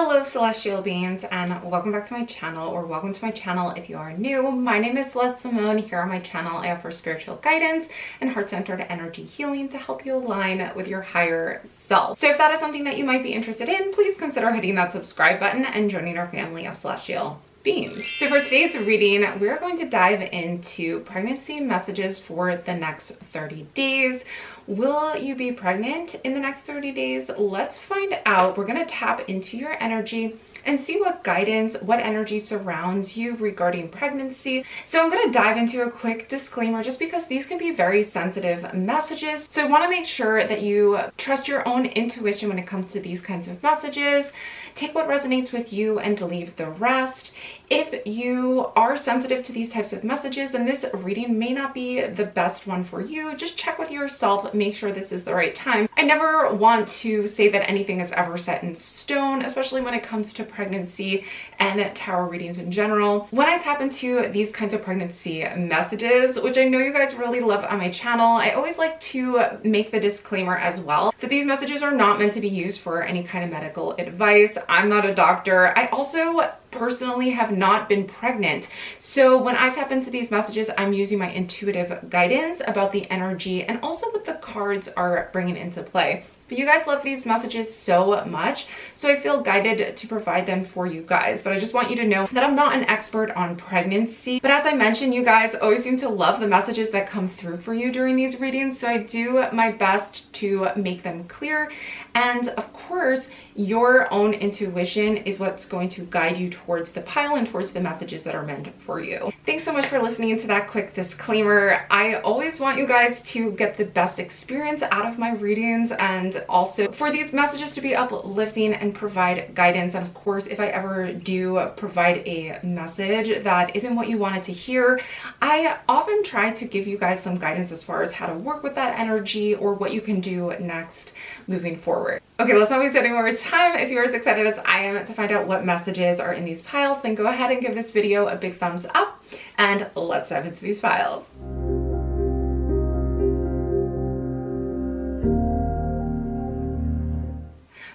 Hello celestial beings, and welcome back to my channel, or welcome to my channel if you are new. My name is Celeste Simone. Here on my channel I offer spiritual guidance and heart-centered energy healing to help you align with your higher self. So if that is something that you might be interested in, please consider hitting that subscribe button and joining our family of celestial beings. So for today's reading, we're going to dive into pregnancy messages for the next 30 days. Will you be pregnant in the next 30 days? Let's find out. We're going to tap into your energy and see what guidance, what energy surrounds you regarding pregnancy. So I'm going to dive into a quick disclaimer just because these can be very sensitive messages. So I want to make sure that you trust your own intuition when it comes to these kinds of messages. Take what resonates with you and leave the rest. If you are sensitive to these types of messages, then this reading may not be the best one for you. Just check with yourself, make sure this is the right time. I never want to say that anything is ever set in stone, especially when it comes to pregnancy and tarot readings in general. When I tap into these kinds of pregnancy messages, which I know you guys really love on my channel, I always like to make the disclaimer as well that these messages are not meant to be used for any kind of medical advice. I'm not a doctor. I also personally have not been pregnant. So when I tap into these messages, I'm using my intuitive guidance about the energy and also what the cards are bringing into play. But you guys love these messages so much, so I feel guided to provide them for you guys. But I just want you to know that I'm not an expert on pregnancy. But as I mentioned, you guys always seem to love the messages that come through for you during these readings, so I do my best to make them clear. And of course, your own intuition is what's going to guide you towards the pile and towards the messages that are meant for you. Thanks so much for listening to that quick disclaimer. I always want you guys to get the best experience out of my readings, and also for these messages to be uplifting and provide guidance. And of course, if I ever do provide a message that isn't what you wanted to hear, I often try to give you guys some guidance as far as how to work with that energy or what you can do next moving forward. Okay, let's not waste any more time. If you're as excited as I am to find out what messages are in these piles, then go ahead and give this video a big thumbs up and let's dive into these piles.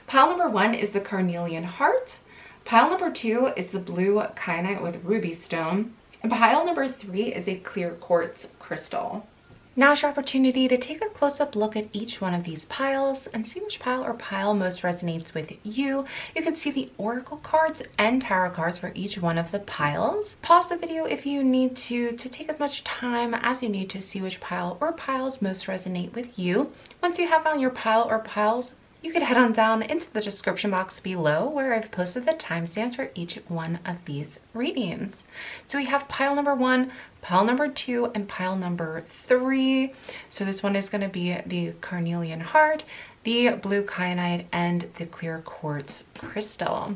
Pile number 1 is the Carnelian heart. Pile number 2 is the blue Kyanite with ruby stone. And pile number 3 is a clear quartz crystal. Now is your opportunity to take a close-up look at each one of these piles and see which pile or pile most resonates with you. You can see the oracle cards and tarot cards for each one of the piles. Pause the video if you need to take as much time as you need to see which pile or piles most resonate with you. Once you have found your pile or piles, you can head on down into the description box below where I've posted the timestamps for each one of these readings. So we have pile number 1, pile number 2, and pile number 3. So this one is going to be the Carnelian heart, the blue Kyanite, and the clear quartz crystal.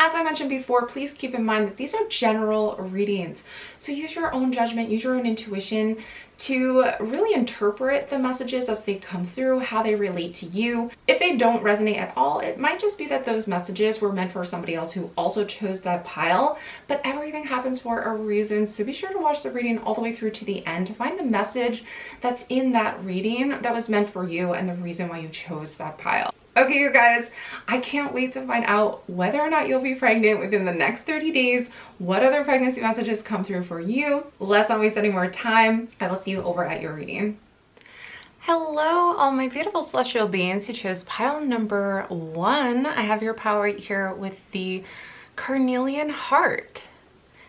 As I mentioned before, please keep in mind that these are general readings. So use your own judgment, use your own intuition to really interpret the messages as they come through, how they relate to you. If they don't resonate at all, it might just be that those messages were meant for somebody else who also chose that pile, but everything happens for a reason. So be sure to watch the reading all the way through to the end to find the message that's in that reading that was meant for you and the reason why you chose that pile. Okay, you guys, I can't wait to find out whether or not you'll be pregnant within the next 30 days, what other pregnancy messages come through for you. Let's not waste any more time. I will see you over at your reading. Hello, all my beautiful celestial beings who chose pile number 1. I have your pile right here with the Carnelian heart.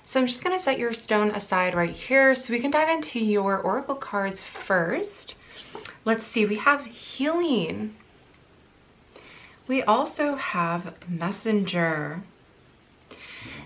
So I'm just going to set your stone aside right here so we can dive into your oracle cards first. Let's see, we have healing. We also have messenger.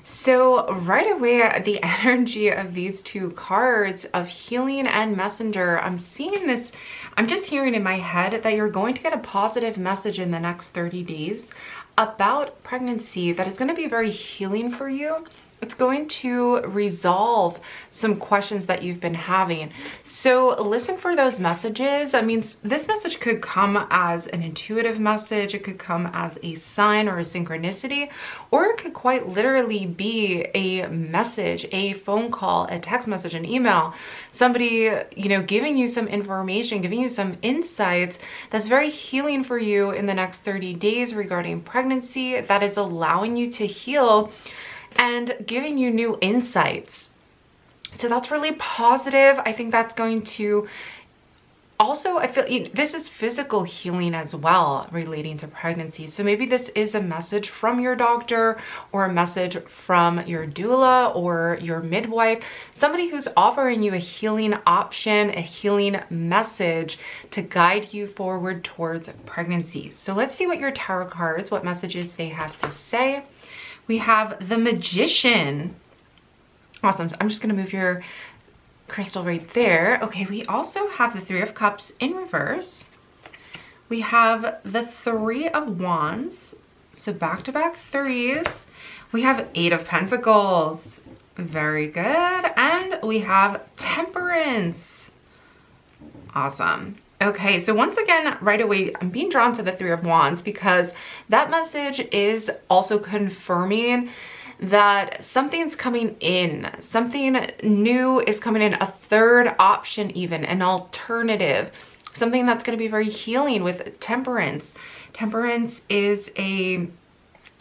So right away, the energy of these two cards of healing and messenger, I'm seeing this, I'm just hearing in my head that you're going to get a positive message in the next 30 days about pregnancy that is going to be very healing for you. It's going to resolve some questions that you've been having. So listen for those messages. I mean, this message could come as an intuitive message. It could come as a sign or a synchronicity, or it could quite literally be a message, a phone call, a text message, an email, somebody, you know, giving you some information, giving you some insights that's very healing for you in the next 30 days regarding pregnancy, that is allowing you to heal and giving you new insights. So that's really positive. I think that's going to also, I feel this is physical healing as well relating to pregnancy. So maybe this is a message from your doctor or a message from your doula or your midwife, somebody who's offering you a healing option, a healing message to guide you forward towards pregnancy. So let's see what your tarot cards, what messages they have to say. We have the Magician. Awesome. So I'm just going to move your crystal right there. Okay, we also have the Three of Cups in reverse. We have the Three of Wands. So back-to-back threes. We have Eight of Pentacles. Very good. And we have Temperance. Awesome. Okay, so once again, right away, I'm being drawn to the Three of Wands because that message is also confirming that something's coming in, something new is coming in, a third option even, an alternative, something that's going to be very healing with Temperance. Temperance is a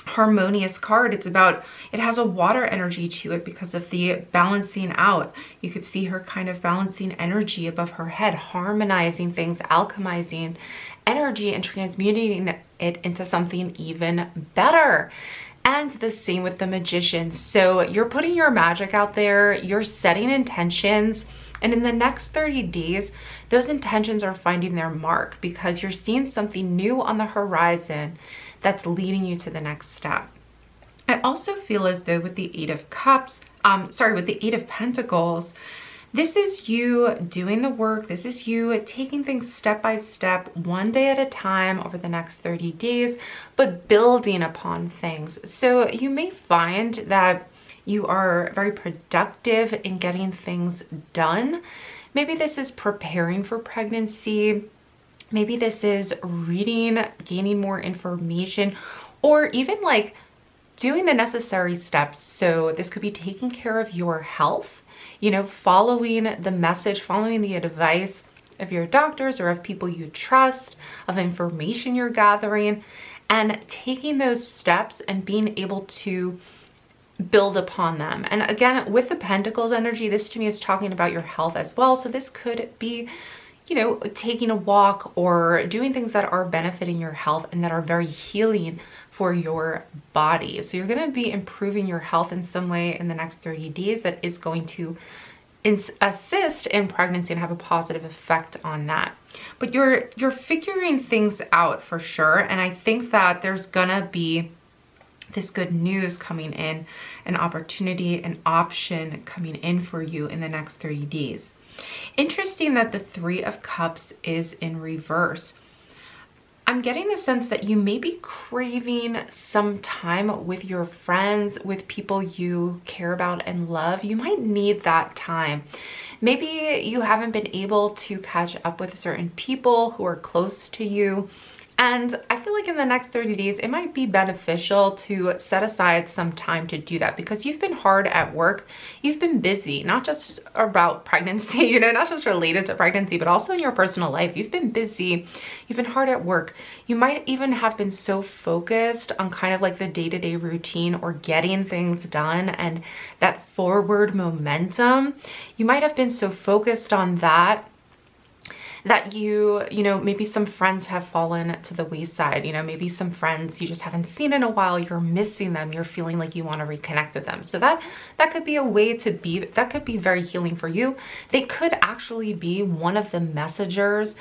harmonious card. It's about, it has a water energy to it because of the balancing out. You could see her kind of balancing energy above her head, harmonizing things, alchemizing energy and transmuting it into something even better. And the same with the Magician. So you're putting your magic out there, you're setting intentions, and in the next 30 days, those intentions are finding their mark because you're seeing something new on the horizon that's leading you to the next step. I also feel as though with the Eight of Cups, with the Eight of Pentacles, this is you doing the work. This is you taking things step by step, one day at a time over the next 30 days, but building upon things. So you may find that you are very productive in getting things done. Maybe this is preparing for pregnancy. Maybe this is reading, gaining more information, or even like doing the necessary steps. So this could be taking care of your health, you know, following the message, following the advice of your doctors or of people you trust, of information you're gathering, and taking those steps and being able to build upon them. And again, with the Pentacles energy, this to me is talking about your health as well. So this could be, you know, taking a walk or doing things that are benefiting your health and that are very healing for your body. So you're going to be improving your health in some way in the next 30 days that is going to assist in pregnancy and have a positive effect on that. But you're figuring things out for sure. And I think that there's gonna be this good news coming in, an opportunity, an option coming in for you in the next 30 days. Interesting that the Three of Cups is in reverse. I'm getting the sense that you may be craving some time with your friends, with people you care about and love. You might need that time. Maybe you haven't been able to catch up with certain people who are close to you. And I feel like in the next 30 days, it might be beneficial to set aside some time to do that because you've been hard at work. You've been busy, not just about pregnancy, you know, not just related to pregnancy, but also in your personal life. You've been busy. You've been hard at work. You might even have been so focused on kind of like the day-to-day routine or getting things done and that forward momentum. You might have been so focused on that you know, maybe some friends have fallen to the wayside, you know, maybe some friends you just haven't seen in a while, you're missing them, you're feeling like you want to reconnect with them. So that could be a way to be, that could be very healing for you. They could actually be one of the messengers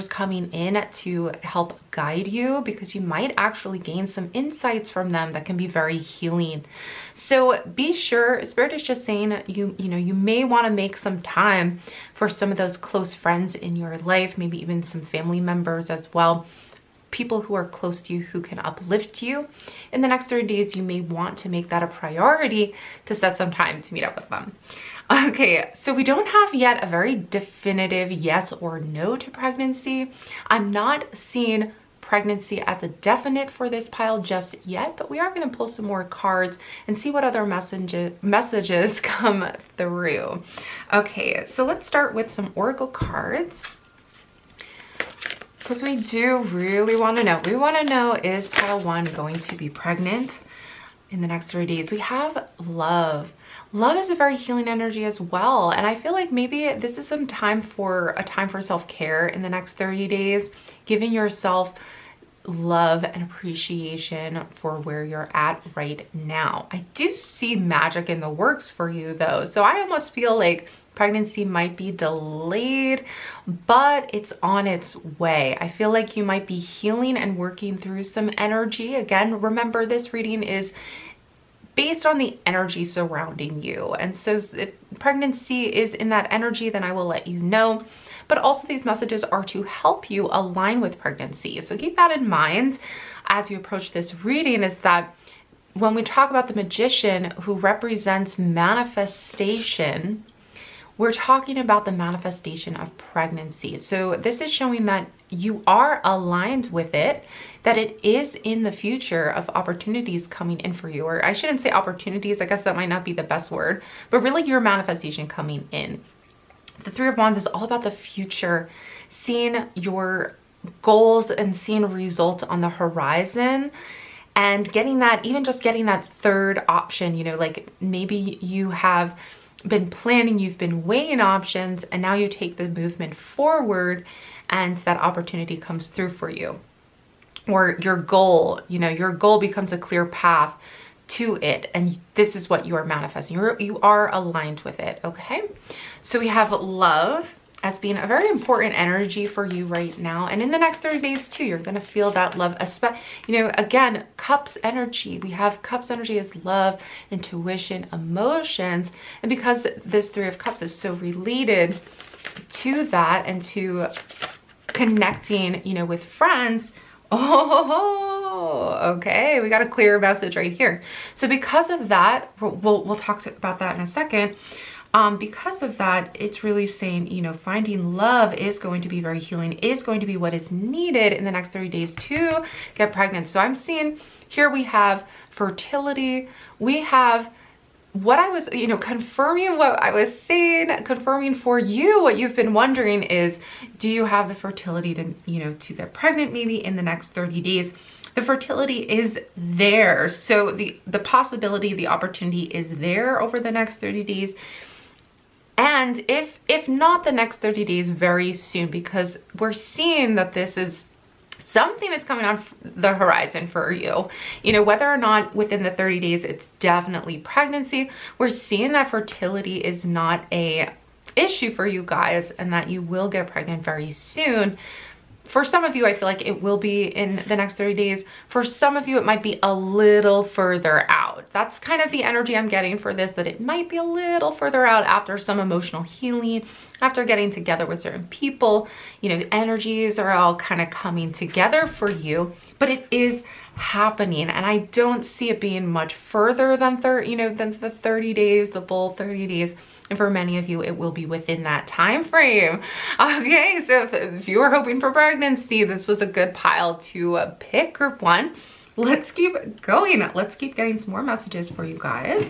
coming in to help guide you because you might actually gain some insights from them that can be very healing. So be sure, Spirit is just saying you know, you may want to make some time for some of those close friends in your life, maybe even some family members as well. people who are close to you who can uplift you. In the next 30 days, you may want to make that a priority to set some time to meet up with them. Okay, so we don't have yet a very definitive yes or no to pregnancy. I'm not seeing pregnancy as a definite for this pile just yet, but we are going to pull some more cards and see what other messages come through. Okay, so let's start with some oracle cards, because we do really want to know. We want to know, is pile 1 going to be pregnant in the next 3 days? We have love. Love is a very healing energy as well. And I feel like maybe this is some time for self-care in the next 30 days, giving yourself love and appreciation for where you're at right now. I do see magic in the works for you though. So I almost feel like pregnancy might be delayed, but it's on its way. I feel like you might be healing and working through some energy. Again, remember, this reading is based on the energy surrounding you. And so if pregnancy is in that energy, then I will let you know. But also these messages are to help you align with pregnancy. So keep that in mind as you approach this reading, is that when we talk about the magician who represents manifestation, we're talking about the manifestation of pregnancy. So this is showing that you are aligned with it, that it is in the future of opportunities coming in for you. Or I shouldn't say opportunities, I guess that might not be the best word, but really your manifestation coming in. The Three of Wands is all about the future, seeing your goals and seeing results on the horizon, and getting that, even just getting that third option, you know, like maybe you have been planning, you've been weighing options, and now you take the movement forward and that opportunity comes through for you. Or your goal, you know, your goal becomes a clear path to it, and this is what you are manifesting. You are aligned with it. Okay, so we have love as being a very important energy for you right now, and in the next 30 days too, you're going to feel that love. You know, again, cups energy, we have cups energy as love, intuition, emotions, and because this Three of Cups is so related to that and to connecting, you know, with friends. Oh, okay, we got a clear message right here. So because of that, we'll talk about that in a second. Because of that, it's really saying, you know, finding love is going to be very healing, is going to be what is needed in the next 30 days to get pregnant. So I'm seeing here we have fertility, we have what I was, you know, confirming what I was saying, confirming for you what you've been wondering is, do you have the fertility to, you know, to get pregnant maybe in the next 30 days? The fertility is there. So the possibility, the opportunity is there over the next 30 days. And if not the next 30 days, very soon, because we're seeing that this is something is coming on the horizon for you. You know, whether or not within the 30 days, it's definitely pregnancy. We're seeing that fertility is not a issue for you guys, and that you will get pregnant very soon. For some of you, I feel like it will be in the next 30 days. For some of you, it might be a little further out. That's kind of the energy I'm getting for this, that it might be a little further out after some emotional healing, after getting together with certain people. You know, energies are all kind of coming together for you, but it is happening. And I don't see it being much further than than the 30 days, the full 30 days. And for many of you, it will be within that time frame. Okay, so if you were hoping for pregnancy, this was a good pile to pick. Group 1. Let's keep going. Let's keep getting some more messages for you guys.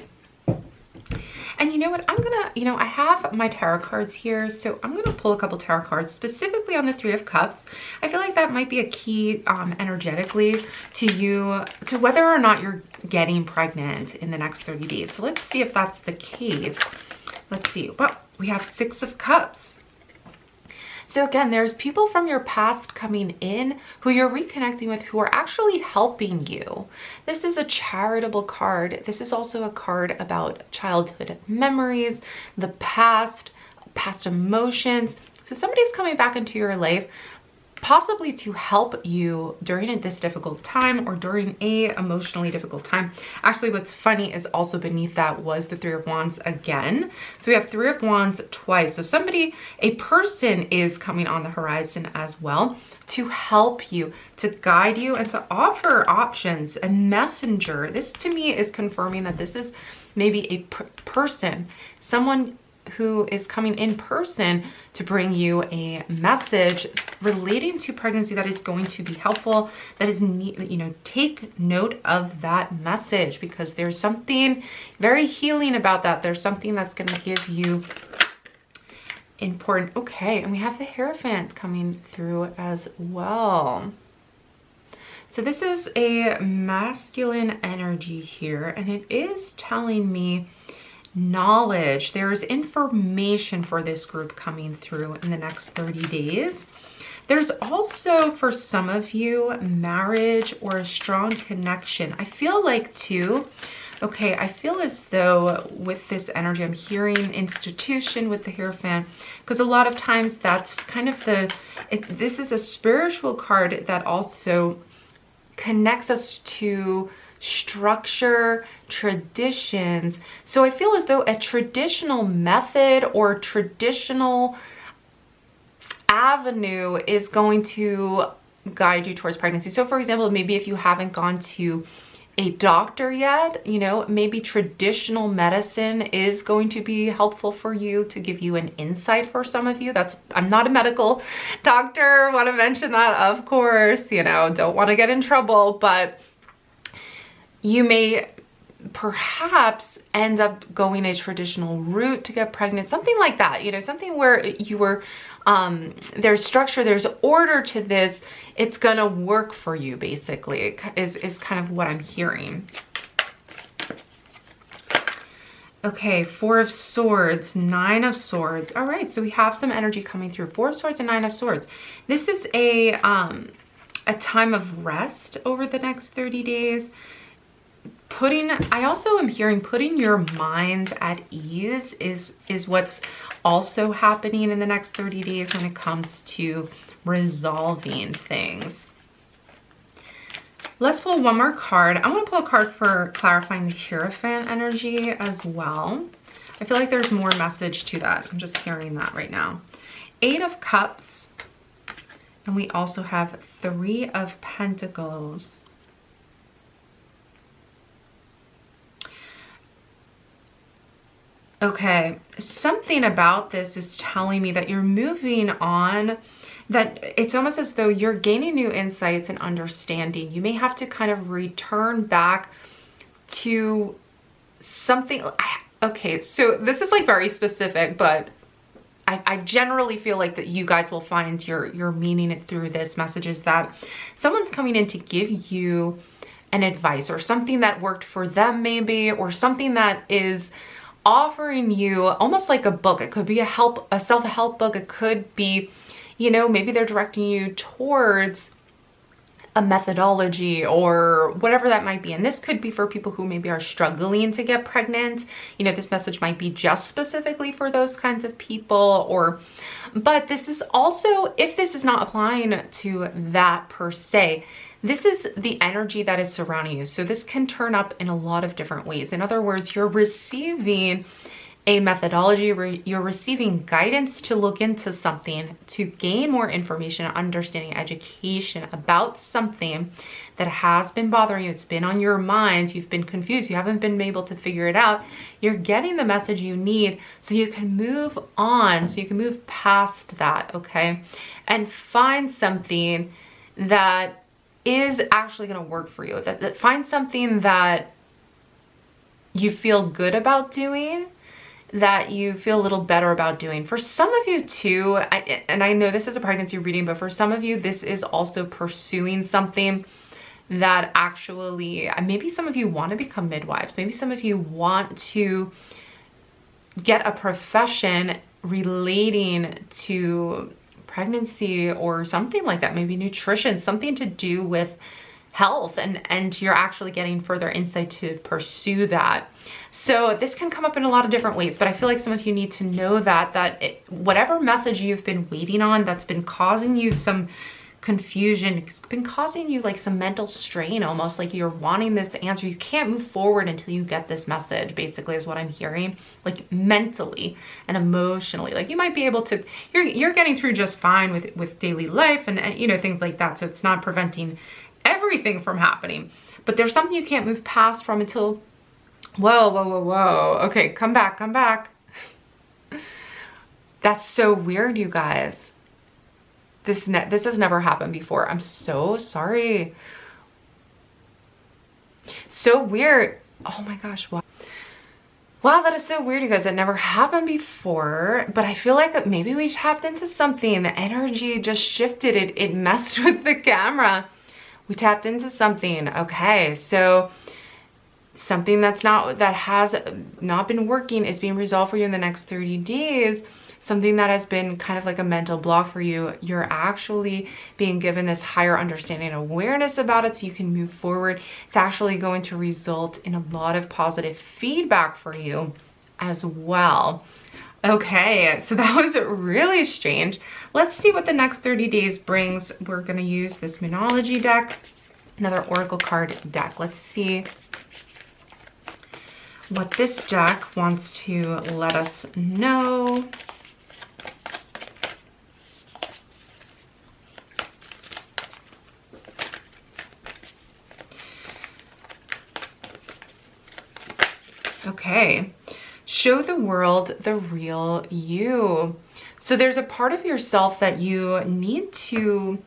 And you know what? I'm gonna, you know, I have my tarot cards here, so I'm gonna pull a couple tarot cards specifically on the Three of Cups. I feel like that might be a key energetically to you, to whether or not you're getting pregnant in the next 30 days. So let's see if that's the case. Let's see. Well, we have Six of Cups. So again, there's people from your past coming in who you're reconnecting with, who are actually helping you. This is a charitable card. This is also a card about childhood memories, the past emotions. So somebody's coming back into your life possibly to help you during this difficult time or during a emotionally difficult time. Actually, what's funny is also beneath that was the Three of Wands again. So we have Three of Wands twice. So somebody, a person is coming on the horizon as well to help you, to guide you, and to offer options. A messenger. This to me is confirming that this is maybe a person, someone who is coming in person to bring you a message relating to pregnancy that is going to be helpful, that is, you know, take note of that message, because there's something very healing about that. There's something that's going to give you important. Okay, and we have the Hierophant coming through as well. So this is a masculine energy here, and it is telling me knowledge. There's information for this group coming through in the next 30 days. There's also, for some of you, marriage or a strong connection. I feel like too, okay, I feel as though with this energy, I'm hearing institution with the Hierophant, because a lot of times that's kind of this is a spiritual card that also connects us to structure, traditions. So I feel as though a traditional method or traditional avenue is going to guide you towards pregnancy. So for example, maybe if you haven't gone to a doctor yet, you know, maybe traditional medicine is going to be helpful for you, to give you an insight. For some of you, I'm not a medical doctor, want to mention that, of course, you know, don't want to get in trouble, but you may perhaps end up going a traditional route to get pregnant, something like that, you know, something where you were, there's structure, there's order to this, it's gonna work for you, basically, is kind of what I'm hearing. Okay, Four of Swords, Nine of Swords. All right, so we have some energy coming through. Four of Swords and Nine of Swords. This is a time of rest over the next 30 days. I also am hearing putting your mind at ease is what's also happening in the next 30 days when it comes to resolving things. Let's pull one more card. I want to pull a card for clarifying the Hierophant energy as well. I feel like there's more message to that. I'm just hearing that right now. Eight of Cups. And we also have Three of Pentacles. Okay, something about this is telling me that you're moving on, that it's almost as though you're gaining new insights and understanding. You may have to kind of return back to something. Okay, so this is like very specific, but I generally feel like that you guys will find you're meaning it through this message, is that someone's coming in to give you an advice or something that worked for them maybe, or something that is offering you almost like a book. It could be a self-help book. It could be, you know, maybe they're directing you towards a methodology or whatever that might be. And this could be for people who maybe are struggling to get pregnant. You know, this message might be just specifically for those kinds of people, but this is also, if this is not applying to that per se, this is the energy that is surrounding you. So this can turn up in a lot of different ways. In other words, you're receiving a methodology, you're receiving guidance to look into something, to gain more information, understanding, education about something that has been bothering you. It's been on your mind. You've been confused. You haven't been able to figure it out. You're getting the message you need so you can move on, so you can move past that, okay? And find something that is actually going to work for you, that find something that you feel good about doing, that you feel a little better about doing. For some of you too, and I know this is a pregnancy reading, but for some of you, this is also pursuing something that actually, maybe some of you want to become midwives. Maybe some of you want to get a profession relating to pregnancy or something like that, maybe nutrition, something to do with health, and you're actually getting further insight to pursue that. So this can come up in a lot of different ways, but I feel like some of you need to know that whatever message you've been waiting on, that's been causing you some confusion. It's been causing you like some mental strain, almost like you're wanting this answer. You can't move forward until you get this message, basically, is what I'm hearing, like mentally and emotionally. Like you might be able to, you're getting through just fine with daily life and you know, things like that. So it's not preventing everything from happening, but there's something you can't move past from until, whoa. Okay, come back. That's so weird, you guys. This has never happened before. I'm so sorry. So weird. Oh my gosh, wow. Wow, that is so weird, you guys. That never happened before, but I feel like maybe we tapped into something. The energy just shifted. It messed with the camera. We tapped into something. Okay, so something that has not been working is being resolved for you in the next 30 days. Something that has been kind of like a mental block for you, you're actually being given this higher understanding and awareness about it so you can move forward. It's actually going to result in a lot of positive feedback for you as well. Okay, so that was really strange. Let's see what the next 30 days brings. We're gonna use this Moonology deck, another Oracle card deck. Let's see what this deck wants to let us know. Okay, show the world the real you. So there's a part of yourself that you need to,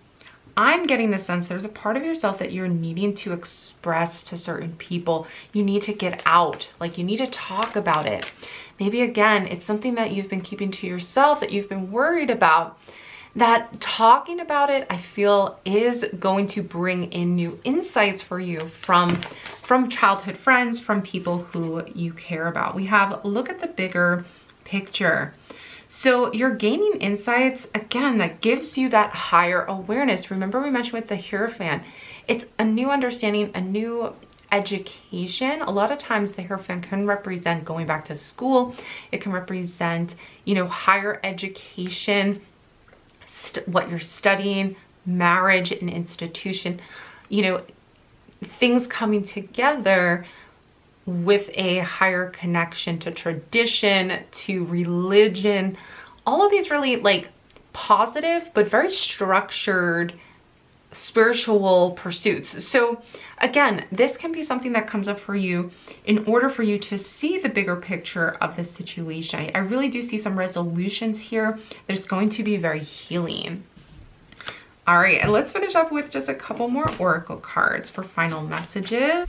I'm getting the sense there's a part of yourself that you're needing to express to certain people. You need to get out, like you need to talk about it. Maybe again, it's something that you've been keeping to yourself, that you've been worried about. That talking about it, I feel, is going to bring in new insights for you from childhood friends, from people who you care about. We have, look at the bigger picture. So you're gaining insights, again, that gives you that higher awareness. Remember we mentioned with the Hierophant, it's a new understanding, a new education. A lot of times the Hierophant can represent going back to school. It can represent, you know, higher education, what you're studying, marriage, an institution, you know, things coming together with a higher connection to tradition, to religion, all of these really like positive but very structured spiritual pursuits. So again, this can be something that comes up for you in order for you to see the bigger picture of the situation. I really do see some resolutions here. There's going to be very healing. All right, and let's finish up with just a couple more Oracle cards for final messages.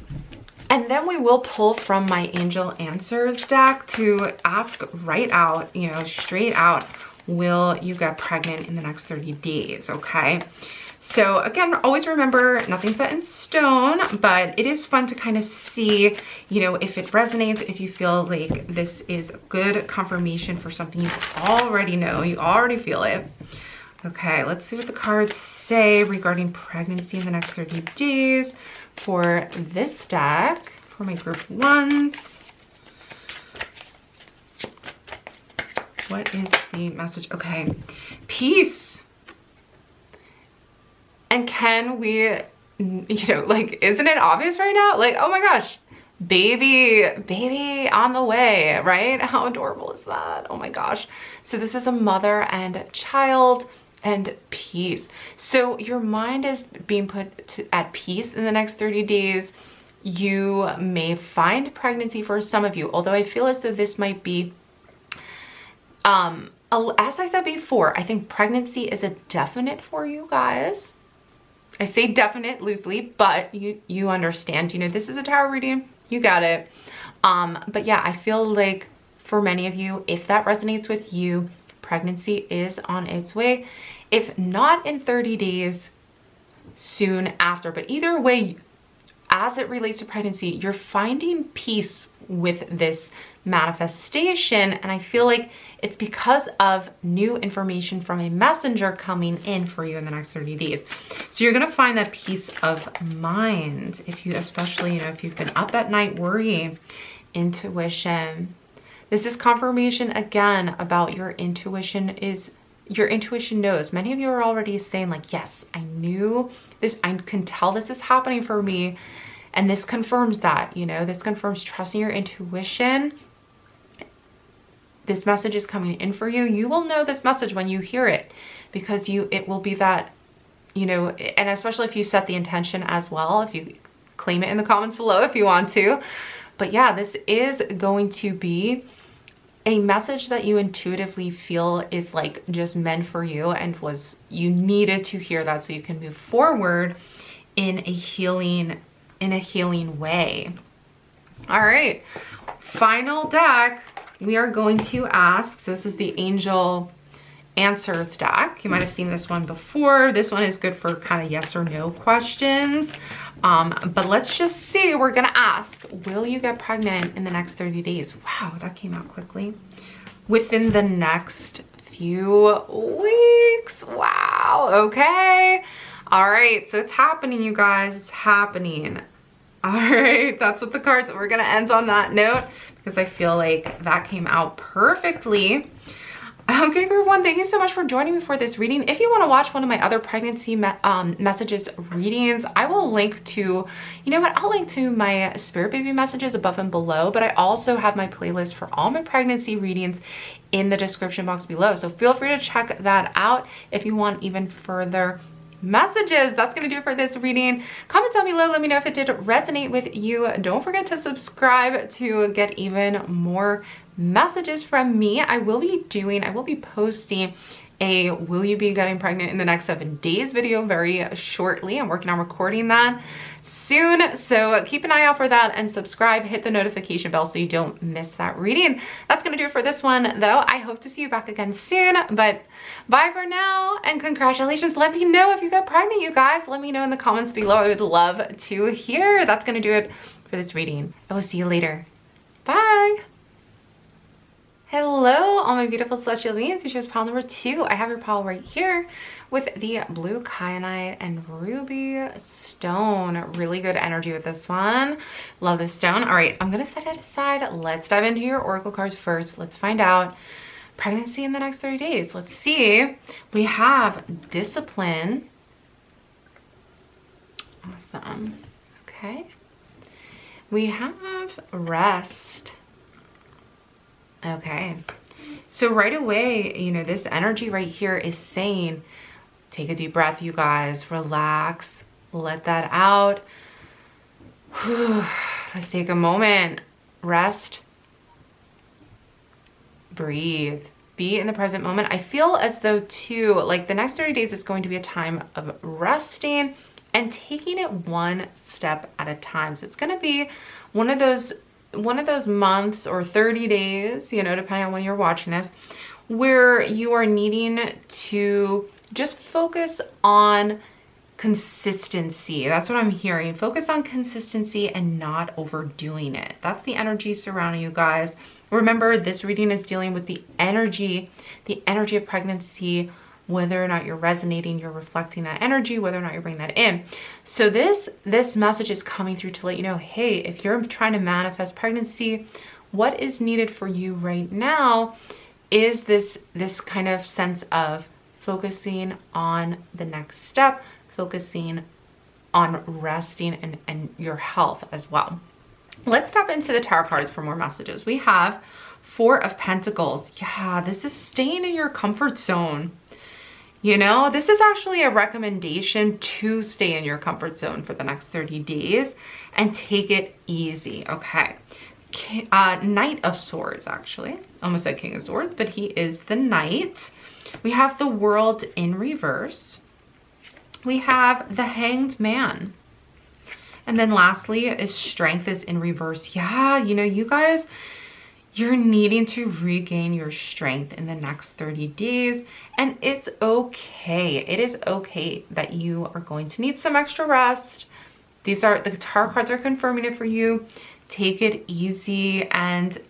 And then we will pull from my Angel Answers deck to ask right out, you know, straight out, will you get pregnant in the next 30 days, okay? So again, always remember, nothing's set in stone, but it is fun to kind of see, you know, if it resonates, if you feel like this is good confirmation for something you already know, you already feel it. Okay, let's see what the cards say regarding pregnancy in the next 30 days for this deck, for my group ones. What is the message? Okay, peace. And can we, you know, like, isn't it obvious right now? Like, oh my gosh, baby on the way, right? How adorable is that? Oh my gosh. So this is a mother and child and peace. So your mind is being put at peace in the next 30 days. You may find pregnancy for some of you, although I feel as though this might be, as I said before, I think pregnancy is a definite for you guys. I say definite loosely, but you understand, you know, this is a tarot reading, you got it. But yeah, I feel like for many of you, if that resonates with you, pregnancy is on its way. If not in 30 days, soon after. But either way, as it relates to pregnancy, you're finding peace with this manifestation. And I feel like it's because of new information from a messenger coming in for you in the next 30 days. So you're going to find that peace of mind. If you, especially, you know, if you've been up at night worrying, intuition. This is confirmation again about your intuition is your intuition knows. Many of you are already saying like, yes, I knew this, I can tell this is happening for me. And this confirms that, you know, this confirms trusting your intuition. This message is coming in for you. You will know this message when you hear it, because it will be that, you know, and especially if you set the intention as well, if you claim it in the comments below if you want to. But yeah, this is going to be a message that you intuitively feel is like just meant for you, and you needed to hear that so you can move forward in a healing way. All right, final deck. We are going to ask, so this is the Angel Answers deck. You might have seen this one before. This one is good for kind of yes or no questions. But let's just see. We're gonna ask, will you get pregnant in the next 30 days? Wow, that came out quickly. Within the next few weeks. Wow, okay. All right, so it's happening, you guys. It's happening. All right, that's what the cards, we're gonna end on that note because I feel like that came out perfectly. Okay, everyone, thank you so much for joining me for this reading. If you want to watch one of my other pregnancy messages readings, I will link to, you know what, I'll link to my spirit baby messages above and below, but I also have my playlist for all my pregnancy readings in the description box below. So feel free to check that out if you want even further messages. That's gonna do it for this reading. Comment down below, let me know if it did resonate with you. Don't forget to subscribe to get even more messages from me. I will be posting a will you be getting pregnant in the next 7 days video very shortly. I'm working on recording that soon, so keep an eye out for that and subscribe, hit the notification bell so you don't miss that reading. That's gonna do it for this one though. I hope to see you back again soon, but bye for now and congratulations. Let me know if you got pregnant, you guys. Let me know in the comments below. I would love to hear. That's gonna do it for this reading. I will see you later. Bye. Hello, all my beautiful celestial beings. You chose pile number 2. I have your pile right here with the blue kyanite and ruby stone. Really good energy with this one. Love this stone. All right, I'm gonna set it aside. Let's dive into your oracle cards first. Let's find out pregnancy in the next 30 days. Let's see. We have discipline. Awesome. Okay. We have rest. Okay, so right away, you know, this energy right here is saying, take a deep breath, you guys, relax, let that out. Whew. Let's take a moment, rest, breathe, be in the present moment. I feel as though too, like the next 30 days is going to be a time of resting and taking it one step at a time. So it's going to be one of those months or 30 days, you know, depending on when you're watching this, where you are needing to just focus on consistency. That's what I'm hearing. Focus on consistency and not overdoing it. That's the energy surrounding you guys. Remember, this reading is dealing with the energy of pregnancy, whether or not you're resonating, you're reflecting that energy, whether or not you're bringing that in. So this message is coming through to let you know, hey, if you're trying to manifest pregnancy, what is needed for you right now is this kind of sense of focusing on the next step, focusing on resting and your health as well. Let's step into the tarot cards for more messages. We have 4 of Pentacles. Yeah, this is staying in your comfort zone. You know, this is actually a recommendation to stay in your comfort zone for the next 30 days and take it easy, okay? Knight of Swords, actually. Almost said King of Swords, but he is the Knight. We have the World in reverse. We have the Hanged Man. And then lastly is Strength is in reverse. Yeah, you know, you guys, you're needing to regain your strength in the next 30 days, and it's okay. It is okay that you are going to need some extra rest. The tarot cards are confirming it for you. Take it easy and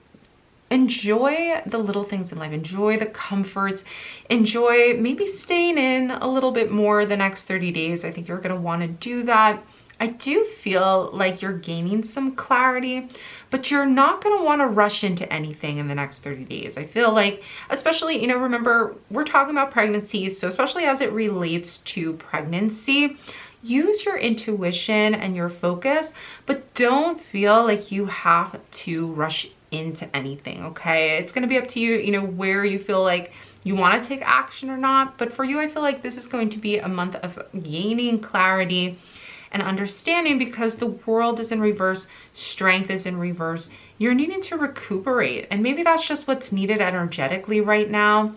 enjoy the little things in life. Enjoy the comforts. Enjoy maybe staying in a little bit more the next 30 days. I think you're going to want to do that. I do feel like you're gaining some clarity, but you're not going to want to rush into anything in the next 30 days. I feel like, especially, you know, remember, we're talking about pregnancies, so especially as it relates to pregnancy, use your intuition and your focus, but don't feel like you have to rush into anything, okay? It's going to be up to you, you know, where you feel like you want to take action or not. But for you, I feel like this is going to be a month of gaining clarity and understanding, because the world is in reverse, strength is in reverse. You're needing to recuperate, and maybe that's just what's needed energetically right now.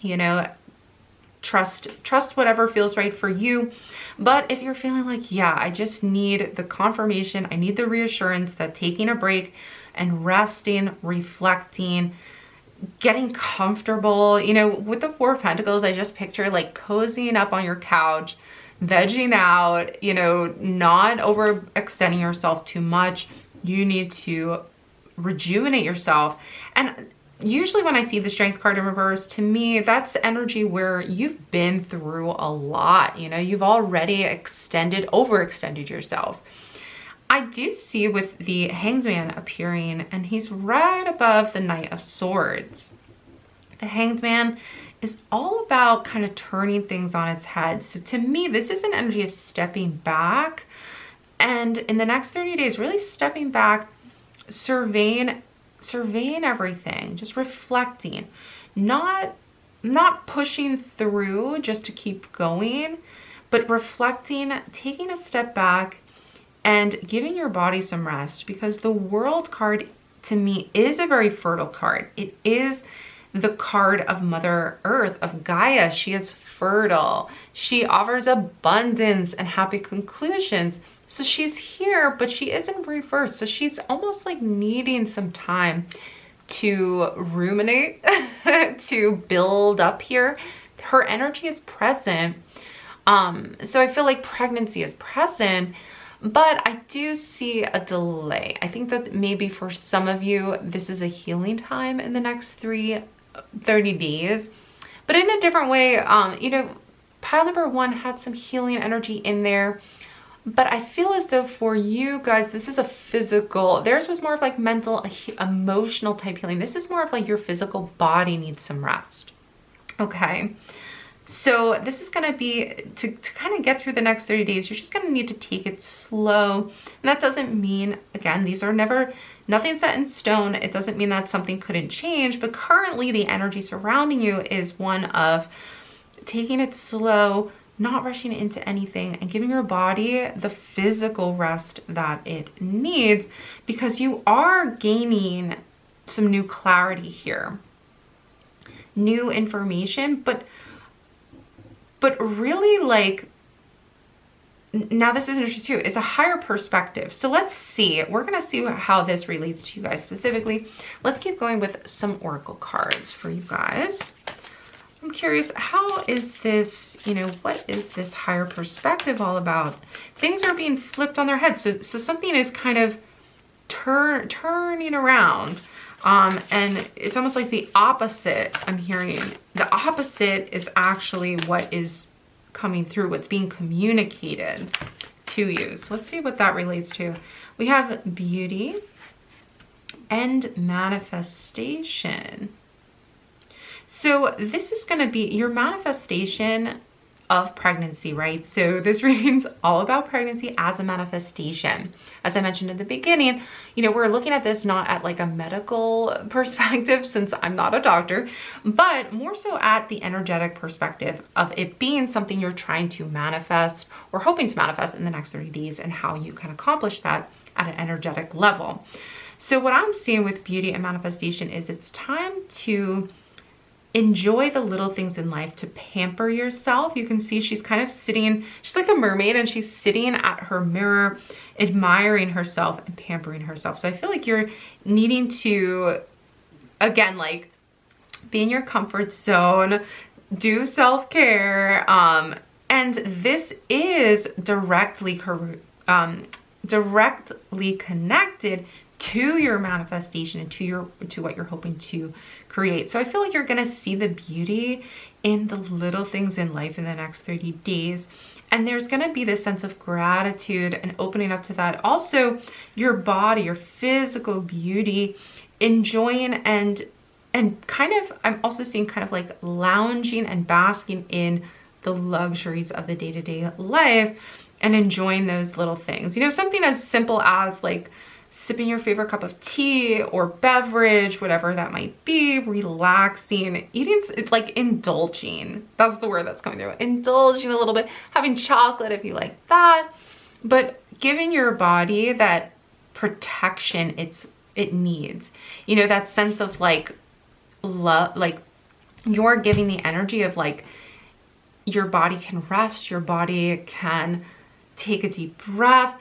You know, trust whatever feels right for you. But if you're feeling like, yeah, I just need the confirmation, I need the reassurance that taking a break and resting, reflecting, getting comfortable, you know, with the Four of Pentacles, I just picture like cozying up on your couch, vegging out, you know, not overextending yourself too much. You need to rejuvenate yourself. And usually when I see the Strength card in reverse, to me, that's energy where you've been through a lot. You know, you've already overextended yourself. I do see with the Hanged Man appearing, and he's right above the Knight of Swords. The Hanged Man is all about kind of turning things on its head. So to me, this is an energy of stepping back, and in the next 30 days, really stepping back, surveying everything, just reflecting, not pushing through just to keep going, but reflecting, taking a step back and giving your body some rest, because the World card to me is a very fertile card. It is the card of Mother Earth, of Gaia. She is fertile. She offers abundance and happy conclusions. So she's here, but she is in reverse. So she's almost like needing some time to ruminate, to build up here. Her energy is present. So I feel like pregnancy is present, but I do see a delay. I think that maybe for some of you, this is a healing time in the next 30 days, but in a different way. You know, pile number 1 had some healing energy in there, but I feel as though for you guys, this is a physical, theirs was more of like mental, emotional type healing. This is more of like your physical body needs some rest. Okay. So this is going to be, to kind of get through the next 30 days, you're just going to need to take it slow. And that doesn't mean, again, these are nothing set in stone. It doesn't mean that something couldn't change, but currently the energy surrounding you is one of taking it slow, not rushing into anything, and giving your body the physical rest that it needs, because you are gaining some new clarity here, new information, but really, like, now this is interesting too. It's a higher perspective. So let's see. We're going to see how this relates to you guys specifically. Let's keep going with some oracle cards for you guys. I'm curious, how is this, you know, what is this higher perspective all about? Things are being flipped on their heads. So something is kind of turning around. And it's almost like the opposite I'm hearing. The opposite is actually what is coming through, what's being communicated to you. So let's see what that relates to. We have beauty and manifestation. So this is going to be your manifestation of pregnancy, right? So this reading's all about pregnancy as a manifestation. As I mentioned in the beginning, you know, we're looking at this not at like a medical perspective, since I'm not a doctor, but more so at the energetic perspective of it being something you're trying to manifest or hoping to manifest in the next 30 days, and how you can accomplish that at an energetic level. So what I'm seeing with beauty and manifestation is it's time to enjoy the little things in life, to pamper yourself. You can see she's kind of sitting, she's like a mermaid, and she's sitting at her mirror, admiring herself and pampering herself. So I feel like you're needing to, again, like, be in your comfort zone, do self-care. And this is directly connected to your manifestation and to what you're hoping to create. So I feel like you're going to see the beauty in the little things in life in the next 30 days. And there's going to be this sense of gratitude and opening up to that. Also, your body, your physical beauty, enjoying and kind of, I'm also seeing kind of like lounging and basking in the luxuries of the day-to-day life and enjoying those little things. You know, something as simple as like sipping your favorite cup of tea or beverage, whatever that might be, relaxing, eating, like indulging. That's the word that's coming through. Indulging a little bit, having chocolate if you like that, but giving your body that protection it needs. You know, that sense of like love, like you're giving the energy of like your body can rest, your body can take a deep breath,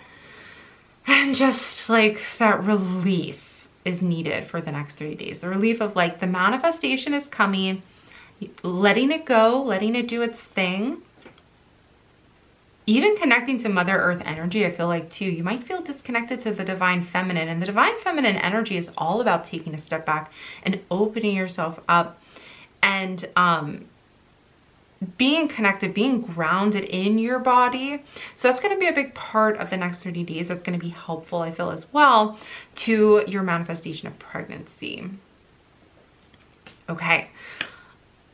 and just like that relief is needed for the next 30 days. The relief of like the manifestation is coming, letting it go, letting it do its thing. Even connecting to Mother Earth energy, I feel like too, you might feel disconnected to the divine feminine, and the divine feminine energy is all about taking a step back and opening yourself up and being connected, being grounded in your body. So that's going to be a big part of the next 30 days. That's going to be helpful, I feel, as well to your manifestation of pregnancy. Okay.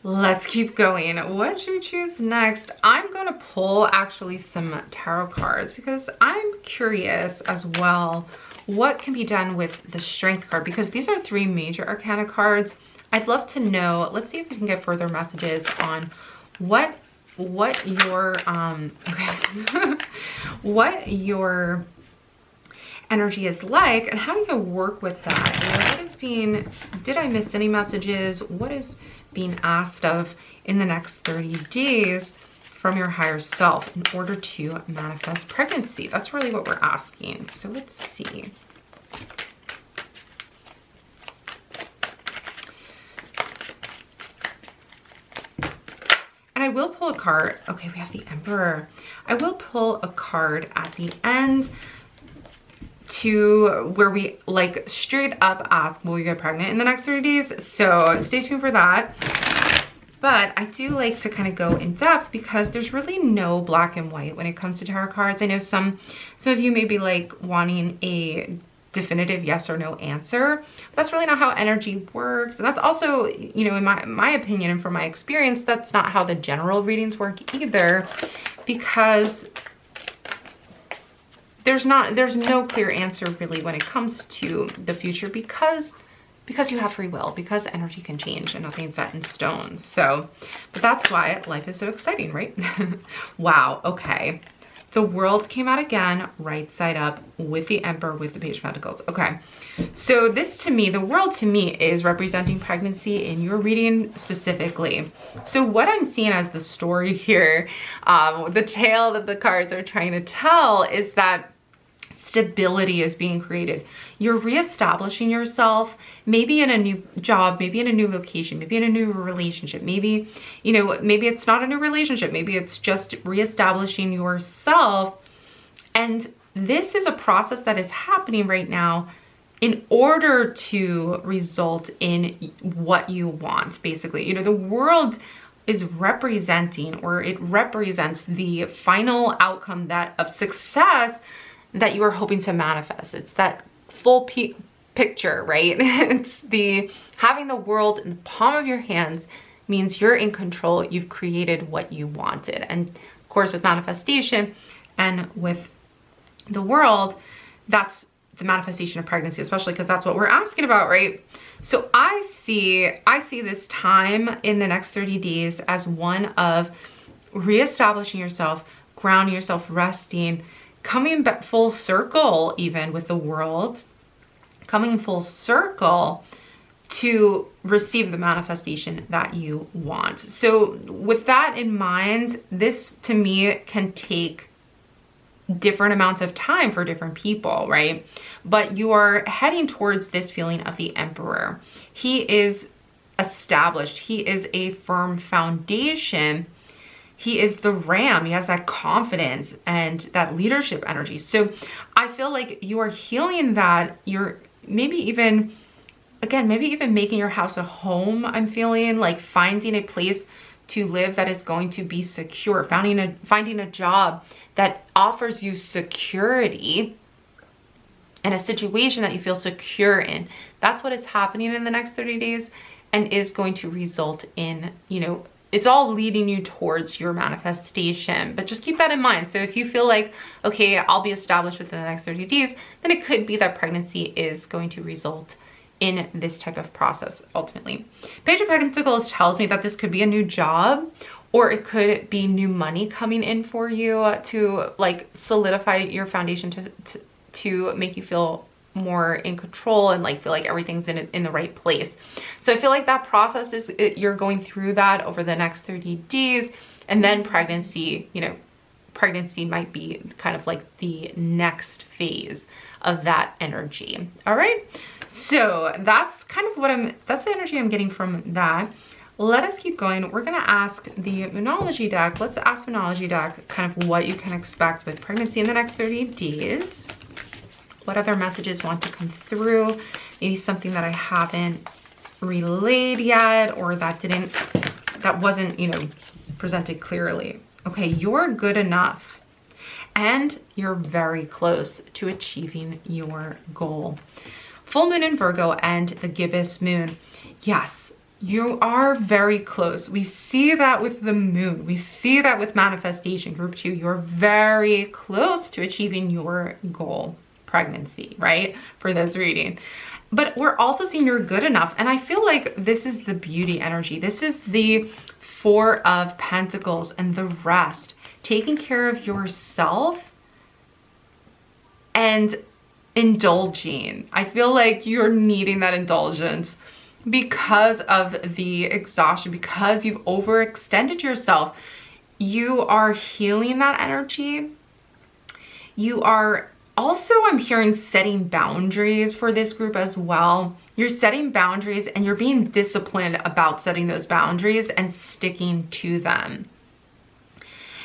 Let's keep going. What should we choose next? I'm going to pull actually some tarot cards because I'm curious as well what can be done with the Strength card, because these are 3 major arcana cards. I'd love to know, let's see if we can get further messages on what your what your energy is like and how you work with that. What is being, did I miss any messages? What is being asked of in the next 30 days from your higher self in order to manifest pregnancy? That's really what we're asking. So let's see. And I will pull a card. Okay, we have the Emperor. I will pull a card at the end to where we like straight up ask, will you get pregnant in the next 30 days? So stay tuned for that. But I do like to kind of go in depth because there's really no black and white when it comes to tarot cards. I know some of you may be like wanting a definitive yes or no answer. That's really not how energy works. And that's also, you know, in my opinion and from my experience, that's not how the general readings work either, because there's no clear answer really when it comes to the future, because you have free will, because energy can change and nothing's set in stone. So, but that's why life is so exciting, right? Wow. Okay. The World came out again, right side up, with the Emperor, with the Page of Pentacles. Okay, so this to me, the World to me is representing pregnancy in your reading specifically. So what I'm seeing as the story here, the tale that the cards are trying to tell is that stability is being created. You're reestablishing yourself, maybe in a new job, maybe in a new location, maybe in a new relationship, maybe, you know, maybe it's not a new relationship, maybe it's just reestablishing yourself. And this is a process that is happening right now in order to result in what you want, basically. You know, the World is representing, or it represents the final outcome that of success that you are hoping to manifest. It's that full picture, right? It's the having the world in the palm of your hands means you're in control. You've created what you wanted. And of course, with manifestation and with the World, that's the manifestation of pregnancy, especially because that's what we're asking about, right? So I see this time in the next 30 days as one of reestablishing yourself, grounding yourself, resting, coming back full circle, even with the World, coming full circle to receive the manifestation that you want. So with that in mind, this to me can take different amounts of time for different people, right? But you are heading towards this feeling of the Emperor. He is established. He is a firm foundation. He is the Ram. He has that confidence and that leadership energy. So I feel like you are healing that. You're maybe even making your house a home. I'm feeling like finding a place to live that is going to be secure, finding a job that offers you security and a situation that you feel secure in. That's what is happening in the next 30 days and is going to result in, you know, it's all leading you towards your manifestation. But just keep that in mind. So if you feel like, okay, I'll be established within the next 30 days, then it could be that pregnancy is going to result in this type of process ultimately. Page of Pentacles tells me that this could be a new job, or it could be new money coming in for you to like solidify your foundation to make you feel more in control and like feel like everything's in the right place. So I feel like that process is, you're going through that over the next 30 days, and then pregnancy, you know, pregnancy might be kind of like the next phase of that energy. All right. So that's kind of that's the energy I'm getting from that. Let us keep going. We're going to ask the Moonology deck. Let's ask Moonology deck kind of what you can expect with pregnancy in the next 30 days. What other messages want to come through? Maybe something that I haven't relayed yet, or that wasn't, you know, presented clearly. Okay, you're good enough and you're very close to achieving your goal. Full moon in Virgo and the gibbous moon. Yes, you are very close. We see that with the moon. We see that with manifestation. Group 2, you're very close to achieving your goal, pregnancy, right? For this reading. But we're also seeing you're good enough. And I feel like this is the beauty energy. This is the 4 of Pentacles and the rest. Taking care of yourself and indulging. I feel like you're needing that indulgence because of the exhaustion, because you've overextended yourself. You are healing that energy. You are also, I'm hearing, setting boundaries for this group as well. You're setting boundaries and you're being disciplined about setting those boundaries and sticking to them.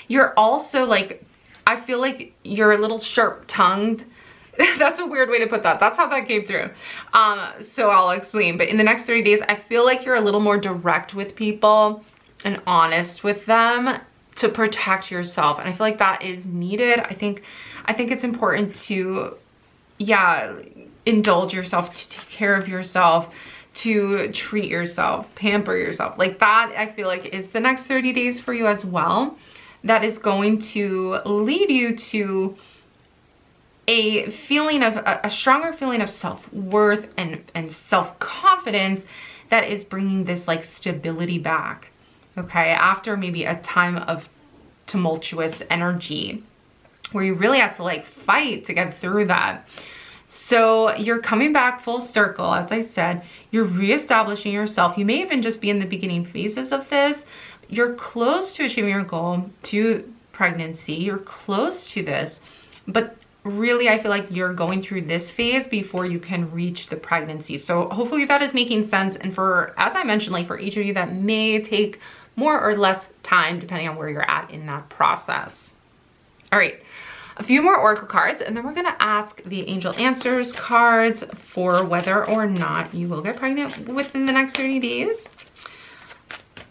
You're also like, I feel like you're a little sharp-tongued. That's a weird way to put that. That's how that came through. So I'll explain. But in the next 30 days, I feel like you're a little more direct with people and honest with them to protect yourself. And I feel like that is needed. I think it's important to, indulge yourself, to take care of yourself, to treat yourself, pamper yourself. Like that, I feel like is the next 30 days for you as well. That is going to lead you to a feeling of a stronger feeling of self-worth and self-confidence that is bringing this like stability back. Okay, after maybe a time of tumultuous energy where you really had to like fight to get through that. So you're coming back full circle. As I said, you're reestablishing yourself. You may even just be in the beginning phases of this. You're close to achieving your goal, to pregnancy. You're close to this, but really I feel like you're going through this phase before you can reach the pregnancy. So hopefully that is making sense. And for, as I mentioned, like for each of you, that may take more or less time depending on where you're at in that process. All right, a few more oracle cards, and then we're gonna ask the angel answers cards for whether or not you will get pregnant within the next 30 days.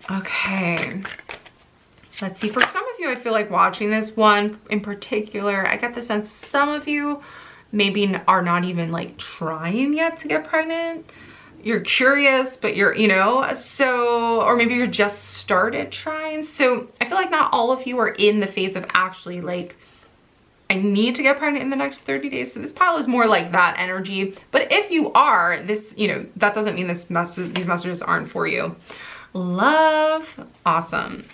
Okay. Let's see, for some of you, I feel like watching this one in particular, I get the sense some of you maybe are not even like trying yet to get pregnant. You're curious, but you're, you know, so, or maybe you're just started trying. So I feel like not all of you are in the phase of actually like, I need to get pregnant in the next 30 days. So this pile is more like that energy. But if you are, this, you know, that doesn't mean these messages aren't for you. Love, awesome.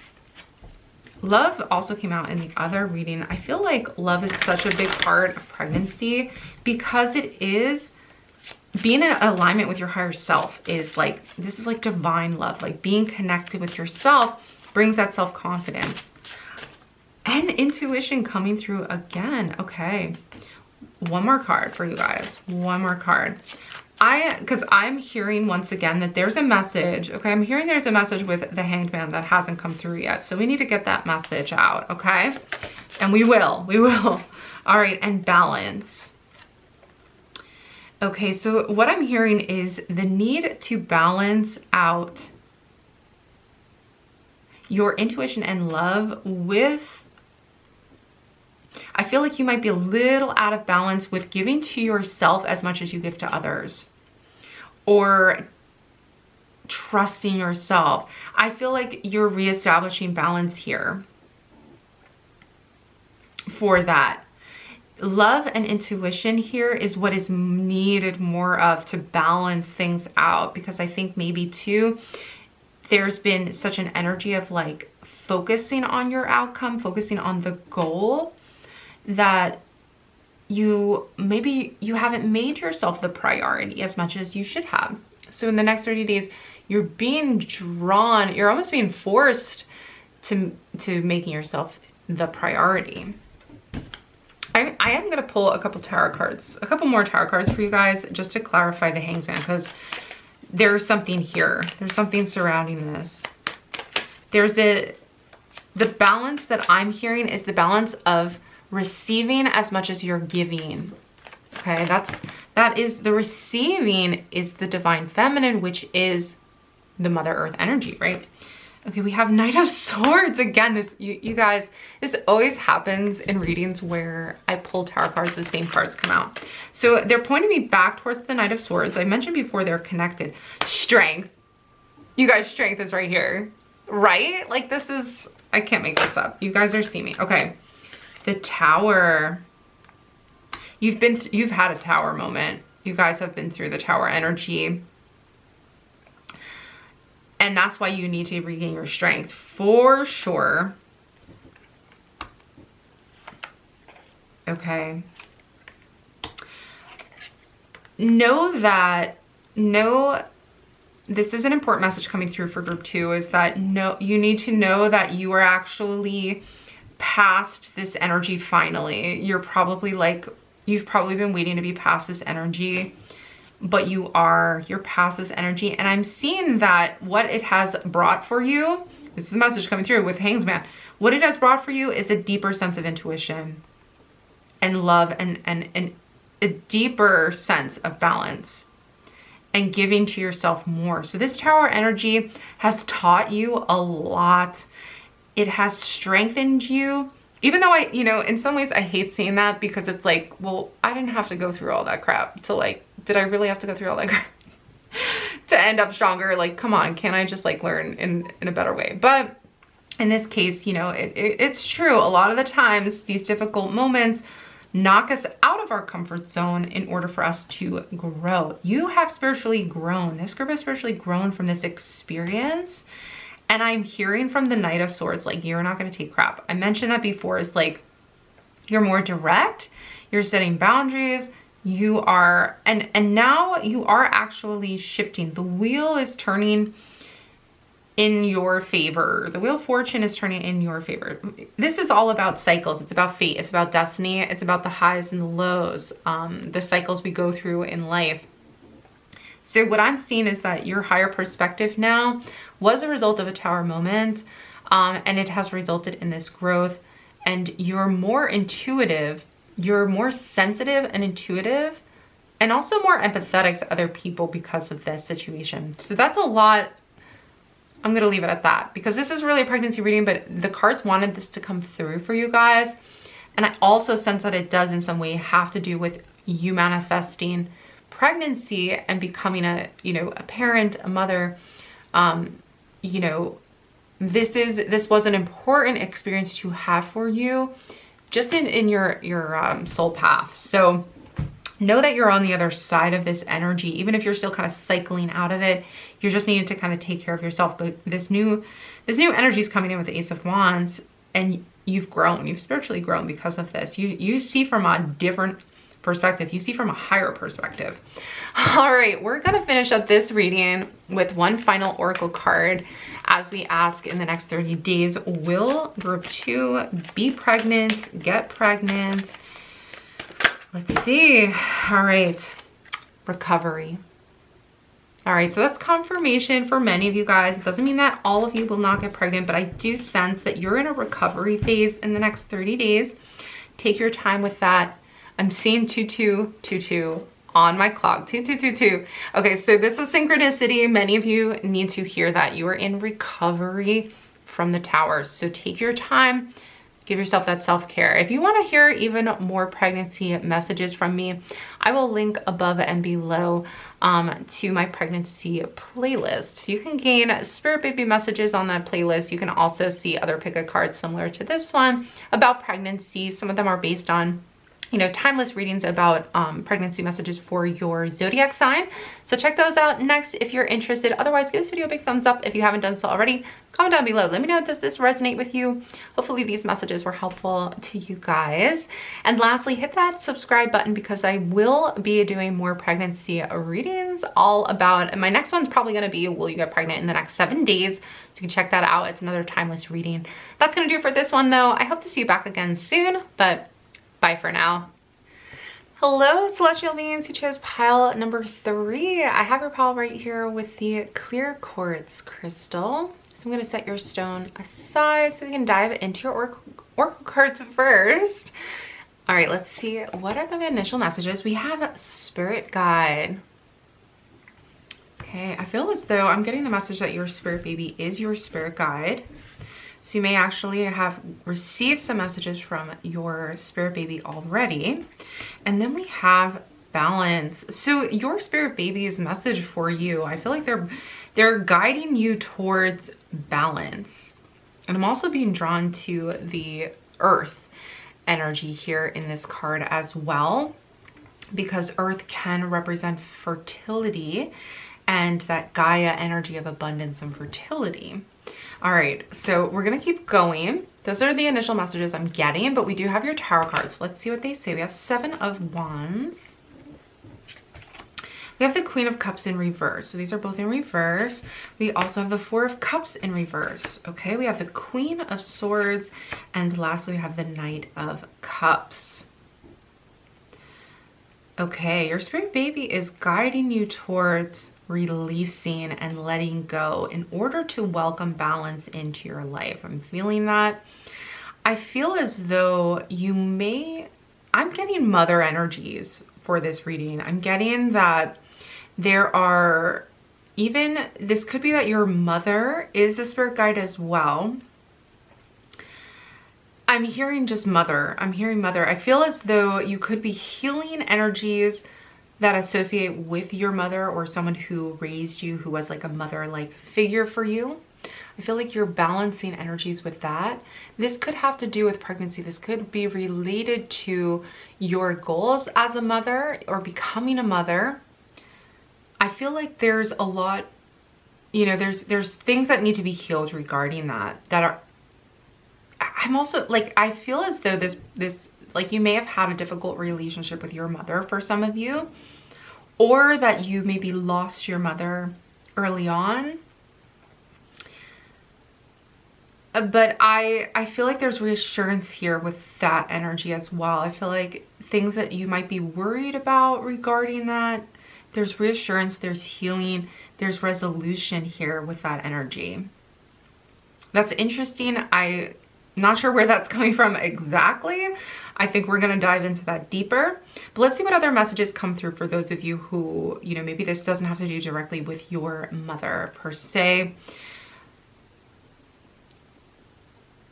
Love also came out in the other reading. I feel like love is such a big part of pregnancy because it is being in alignment with your higher self. Is like, this is like divine love. Like being connected with yourself brings that self-confidence and intuition coming through again. Okay, one more card for you guys. One more card. Because I'm hearing once again that there's a message. Okay, I'm hearing there's a message with the Hanged Man that hasn't come through yet. So we need to get that message out, okay? And we will. All right, and balance. Okay, so what I'm hearing is the need to balance out. your intuition and love with, I feel like you might be a little out of balance with giving to yourself as much as you give to others, or trusting yourself. I feel like you're reestablishing balance here for that. Love and intuition here is what is needed more of to balance things out, because I think maybe too, there's been such an energy of like focusing on your outcome, focusing on the goal, that maybe you haven't made yourself the priority as much as you should have. So in the next 30 days, you're being drawn, you're almost being forced to making yourself the priority. I am going to pull a couple more tarot cards for you guys, just to clarify the Hangman, because there's something here. There's something surrounding this. The balance that I'm hearing is the balance of receiving as much as you're giving. Okay, that is the receiving is the divine feminine, which is the Mother Earth energy, right? Okay, we have Knight of Swords again. You guys, this always happens in readings where I pull tarot cards, the same cards come out. So they're pointing me back towards the Knight of Swords. I mentioned before they're connected. Strength. You guys, strength is right here, right? Like this is, I can't make this up. You guys are seeing me. Okay, the Tower. You've had a Tower moment. You guys have been through the Tower energy. And that's why you need to regain your strength for sure. Okay. This is an important message coming through for group 2, is that you need to know that you are actually past this energy finally. You're probably like, you've probably been waiting to be past this energy, but you're past this energy. And I'm seeing that what it has brought for you, this is the message coming through with Hangman, what it has brought for you is a deeper sense of intuition and love, and a deeper sense of balance and giving to yourself more. So this Tower energy has taught you a lot. It has strengthened you. Even though in some ways I hate seeing that, because it's like, well, I didn't have to go through all that crap to like, did I really have to go through all that crap to end up stronger? Like, come on, can't I just like learn in a better way? But in this case, it's true. A lot of the times these difficult moments knock us out of our comfort zone in order for us to grow. You have spiritually grown. This group has spiritually grown from this experience. And I'm hearing from the Knight of Swords, like, you're not going to take crap. I mentioned that before. It's like, you're more direct. You're setting boundaries. You are, and now you are actually shifting. The wheel is turning in your favor. The Wheel of Fortune is turning in your favor. This is all about cycles. It's about fate. It's about destiny. It's about the highs and the lows, the cycles we go through in life. So what I'm seeing is that your higher perspective now was a result of a Tower moment, and it has resulted in this growth, and you're more intuitive, you're more sensitive and intuitive, and also more empathetic to other people because of this situation. So that's a lot. I'm going to leave it at that, because this is really a pregnancy reading, but the cards wanted this to come through for you guys. And I also sense that it does in some way have to do with you manifesting pregnancy and becoming a parent, a mother. This was an important experience to have for you, just in your soul path. So know that you're on the other side of this energy, even if you're still kind of cycling out of it. You're just needing to kind of take care of yourself. But this new energy is coming in with the Ace of Wands, and you've grown. You've spiritually grown because of this. You see from a different perspective. You see from a higher perspective. All right, we're gonna finish up this reading with one final oracle card as we ask, in the next 30 days, will group 2 be pregnant, get pregnant? Let's see. All right, recovery. All right, so that's confirmation for many of you guys. It doesn't mean that all of you will not get pregnant, but I do sense that you're in a recovery phase in the next 30 days. Take your time with that. I'm seeing 2222 on my clock, 2222. Okay, so this is synchronicity. Many of you need to hear that you are in recovery from the Tower. So take your time, give yourself that self-care. If you want to hear even more pregnancy messages from me, I will link above and below to my pregnancy playlist. So you can gain spirit baby messages on that playlist. You can also see other pick a card similar to this one about pregnancy. Some of them are based on, you know, timeless readings about pregnancy messages for your zodiac sign. So check those out next if you're interested. Otherwise, give this video a big thumbs up if you haven't done so already. Comment down below. Let me know, does this resonate with you? Hopefully these messages were helpful to you guys. And lastly, hit that subscribe button because I will be doing more pregnancy readings all about, and my next one's probably going to be, will you get pregnant in the next 7 days? So you can check that out. It's another timeless reading. That's going to do it for this one though. I hope to see you back again soon, but bye for now. Hello, celestial beings who chose pile number 3. I have your pile right here with the clear quartz crystal. So I'm going to set your stone aside so we can dive into your oracle cards first. All right, let's see. What are the initial messages? We have spirit guide. Okay, I feel as though I'm getting the message that your spirit baby is your spirit guide. So you may actually have received some messages from your spirit baby already. And then we have balance. So your spirit baby's message for you, I feel like they're guiding you towards balance. And I'm also being drawn to the earth energy here in this card as well, because earth can represent fertility and that Gaia energy of abundance and fertility. All right, so we're gonna keep going. Those are the initial messages I'm getting, but we do have your tarot cards. Let's see what they say. We have 7 of Wands. We have the Queen of Cups in reverse. So these are both in reverse. We also have the 4 of Cups in reverse. Okay, we have the Queen of Swords. And lastly, we have the Knight of Cups. Okay, your spirit baby is guiding you towards releasing and letting go in order to welcome balance into your life. I'm feeling that. I feel as though I'm getting mother energies for this reading. I'm getting that there are this could be that your mother is a spirit guide as well. I'm hearing just mother. I'm hearing mother. I feel as though you could be healing energies that associate with your mother or someone who raised you, who was like a mother-like figure for you. I feel like you're balancing energies with that. This could have to do with pregnancy. This could be related to your goals as a mother or becoming a mother. I feel like there's a lot, you know, there's things that need to be healed regarding that are, I'm also like, I feel as though this like you may have had a difficult relationship with your mother for some of you, or that you maybe lost your mother early on. But I feel like there's reassurance here with that energy as well. I feel like things that you might be worried about regarding that, there's reassurance, there's healing, there's resolution here with that energy. That's interesting. I'm not sure where that's coming from exactly. I think we're going to dive into that deeper. But let's see what other messages come through for those of you who, you know, maybe this doesn't have to do directly with your mother per se.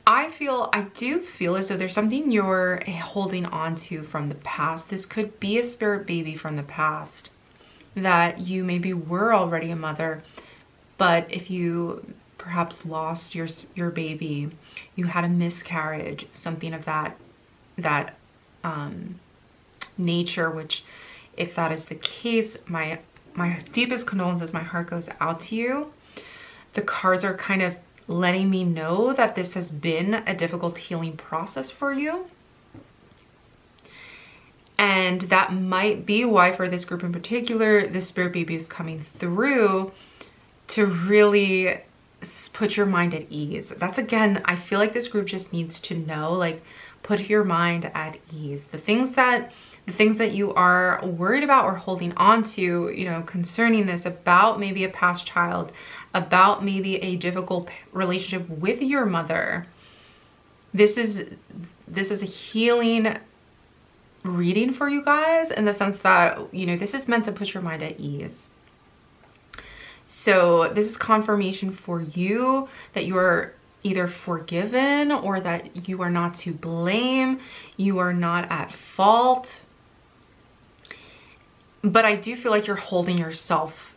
I do feel as though there's something you're holding on to from the past. This could be a spirit baby from the past that you maybe were already a mother, but if you perhaps lost your baby, you had a miscarriage, something of that nature, which if that is the case, my deepest condolences, my heart goes out to you. The cards are kind of letting me know that this has been a difficult healing process for you. And that might be why for this group in particular, the spirit baby is coming through to really put your mind at ease. That's, again, I feel like this group just needs to know, like, put your mind at ease. The things that you are worried about or holding on to, you know, concerning this, about maybe a past child, about maybe a difficult relationship with your mother. This is a healing reading for you guys, in the sense that, you know, this is meant to put your mind at ease. So this is confirmation for you that you are either forgiven or that you are not to blame, you are not at fault. But I do feel like you're holding yourself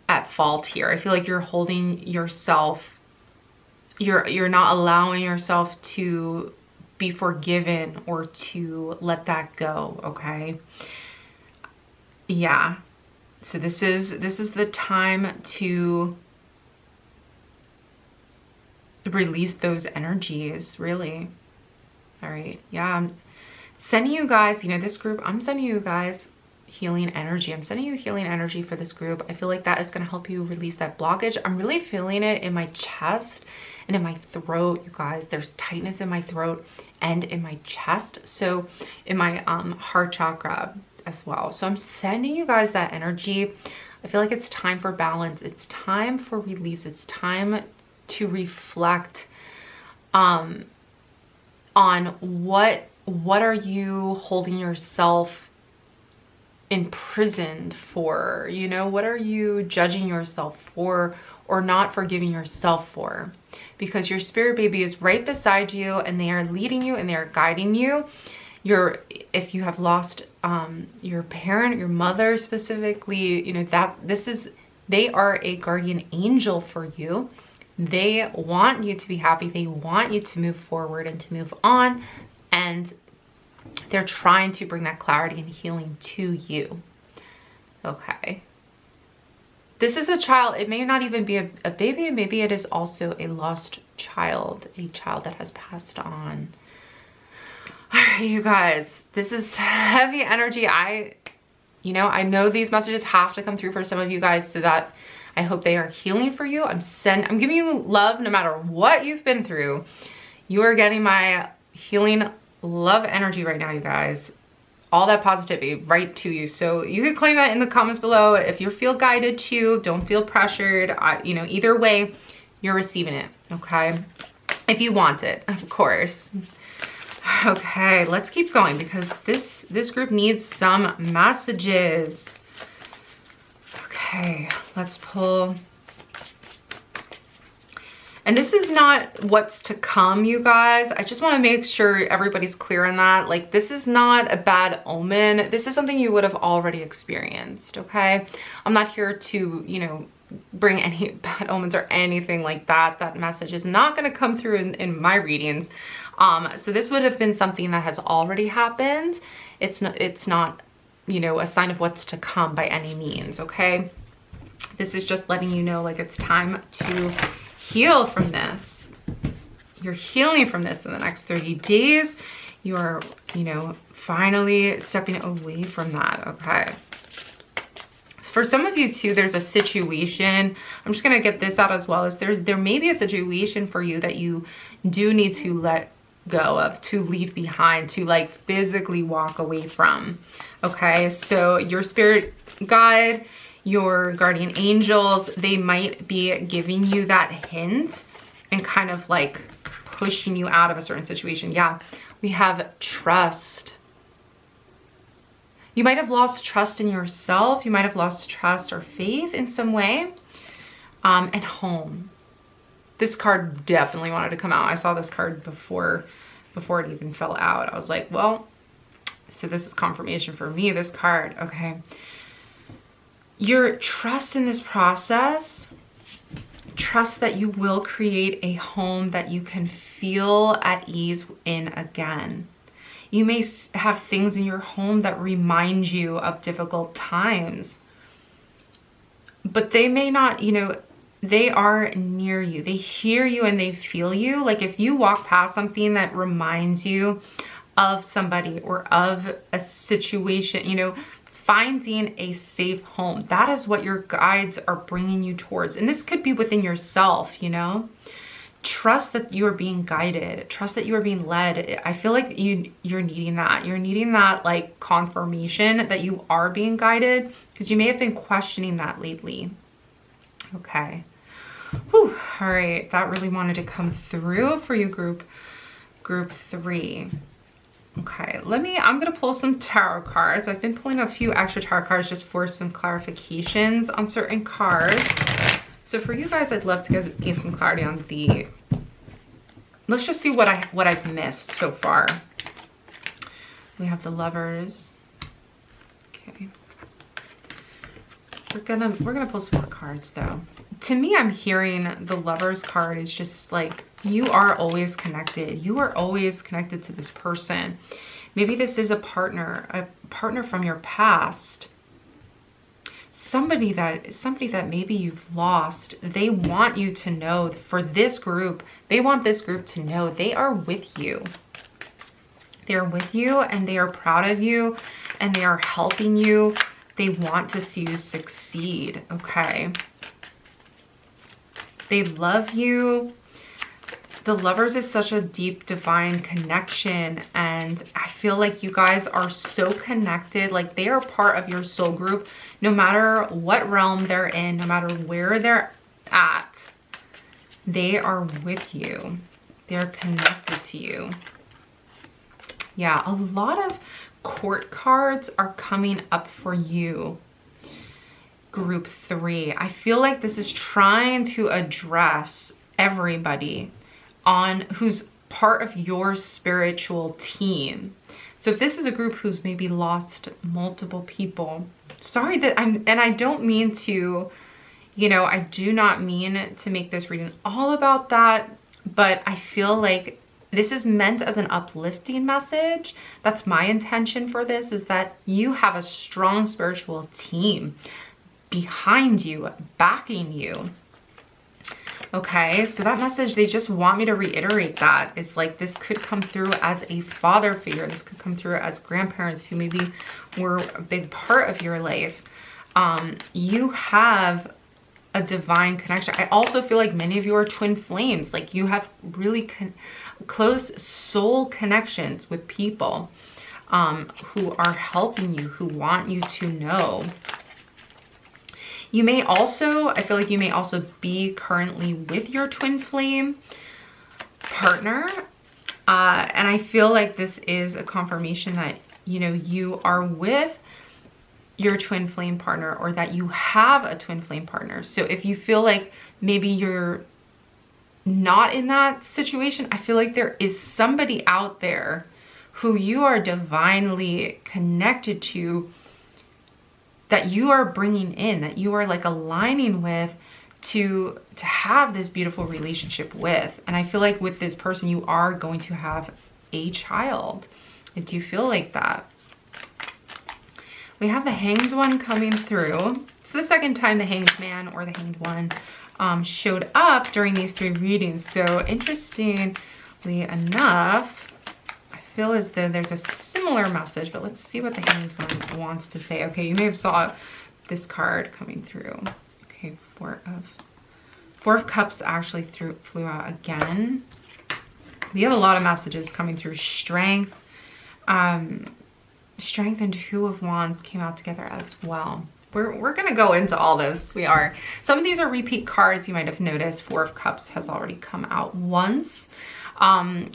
at fault here. I feel like you're holding yourself, you're not allowing yourself to be forgiven or to let that go, okay? Yeah. So this is the time to release those energies, really. All right. Yeah. I'm sending you guys, you know, this group, I'm sending you guys healing energy. I'm sending you healing energy for this group. I feel like that is going to help you release that blockage. I'm really feeling it in my chest and in my throat, you guys. There's tightness in my throat and in my chest. So in my heart chakra as well. So I'm sending you guys that energy. I feel like it's time for balance. It's time for release. It's time to reflect on what are you holding yourself imprisoned for, you know? What are you judging yourself for or not forgiving yourself for? Because your spirit baby is right beside you and they are leading you and they are guiding you. If you have lost your parent, your mother specifically, you know, they are a guardian angel for you. They want you to be happy. They want you to move forward and to move on. And they're trying to bring that clarity and healing to you. Okay. This is a child. It may not even be a baby. Maybe it is also a lost child, a child that has passed on. All right, you guys, this is heavy energy. I know these messages have to come through for some of you guys so that I hope they are healing for you. I'm giving you love no matter what you've been through. You are getting my healing love energy right now, you guys. All that positivity right to you. So you can claim that in the comments below. If you feel guided to, don't feel pressured. Either way, you're receiving it, okay? If you want it, of course. Okay, let's keep going because this group needs some messages. Okay, let's pull. And this is not what's to come, you guys. I just want to make sure everybody's clear on that. Like, this is not a bad omen. This is something you would have already experienced, okay? I'm not here to, bring any bad omens or anything like that. That message is not going to come through in my readings. So this would have been something that has already happened. It's not, a sign of what's to come by any means, okay? This is just letting you know, like, it's time to heal from this. You're healing from this in the next 30 days. You're, finally stepping away from that, okay? For some of you too, there's a situation. I'm just gonna get this out as well. As there may be a situation for you that you do need to let go of, to leave behind, to like physically walk away from. Okay, so your spirit guide, your guardian angels, they might be giving you that hint and kind of like pushing you out of a certain situation. Yeah, we have trust. You might have lost trust in yourself. You might have lost trust or faith in some way. And home. This card definitely wanted to come out. I saw this card before it even fell out. I was like, well, so this is confirmation for me, this card, okay. Your trust in this process, trust that you will create a home that you can feel at ease in again. You may have things in your home that remind you of difficult times, but they may not, they are near you. They hear you and they feel you. Like if you walk past something that reminds you of somebody or of a situation, finding a safe home, that is what your guides are bringing you towards. And this could be within yourself, Trust that you are being guided. Trust that you are being led. I feel like you're needing that. You're needing that like confirmation that you are being guided because you may have been questioning that lately. Okay. Whew. All right. That really wanted to come through for you, group 3. Okay. I'm going to pull some tarot cards. I've been pulling a few extra tarot cards just for some clarifications on certain cards. So for you guys, I'd love to gain some clarity on the let's just see what I've missed so far. We have the Lovers. Okay. We're gonna pull some more cards though. To me, I'm hearing the Lovers card is just like, you are always connected. You are always connected to this person. Maybe this is a partner from your past. Somebody that maybe you've lost. They want you to know, for this group, they want this group to know they are with you. They are with you and they are proud of you and they are helping you. They want to see you succeed, okay? They love you. The Lovers is such a deep divine connection, and I feel like you guys are so connected. Like, they are part of your soul group, no matter what realm they're in, no matter where they're at, they are with you. They're connected to you. Yeah, a lot of court cards are coming up for you. Group 3. I feel like this is trying to address everybody on who's part of your spiritual team. So if this is a group who's maybe lost multiple people, sorry that I don't mean to, you know, I do not mean to make this reading all about that, but I feel like this is meant as an uplifting message. That's my intention for this, is that you have a strong spiritual team behind you, backing you. Okay, so that message, they just want me to reiterate that. It's like, this could come through as a father figure. This could come through as grandparents who maybe were a big part of your life. You have a divine connection. I also feel like many of you are twin flames. Like, you have really close soul connections with people who are helping you, who want you to know. You may also, I feel like you may also be currently with your twin flame partner. And I feel like this is a confirmation that, you know, you are with your twin flame partner, or that you have a twin flame partner. So if you feel like maybe you're not in that situation, I feel like there is somebody out there who you are divinely connected to, that you are bringing in, that you are like aligning with to have this beautiful relationship with. And I feel like with this person, you are going to have a child. Do you feel like that? We have the Hanged One coming through. It's the second time the Hanged Man or the Hanged One showed up during these 3 readings. So interestingly enough, I feel as though there's a similar message, but let's see what the Hanged One wants to say. Okay, you may have saw this card coming through. Okay, Four of Cups actually flew out again. We have a lot of messages coming through. Strength, Strength and Two of Wands came out together as well. We're gonna go into all this. We are. Some of these are repeat cards. You might have noticed Four of Cups has already come out once.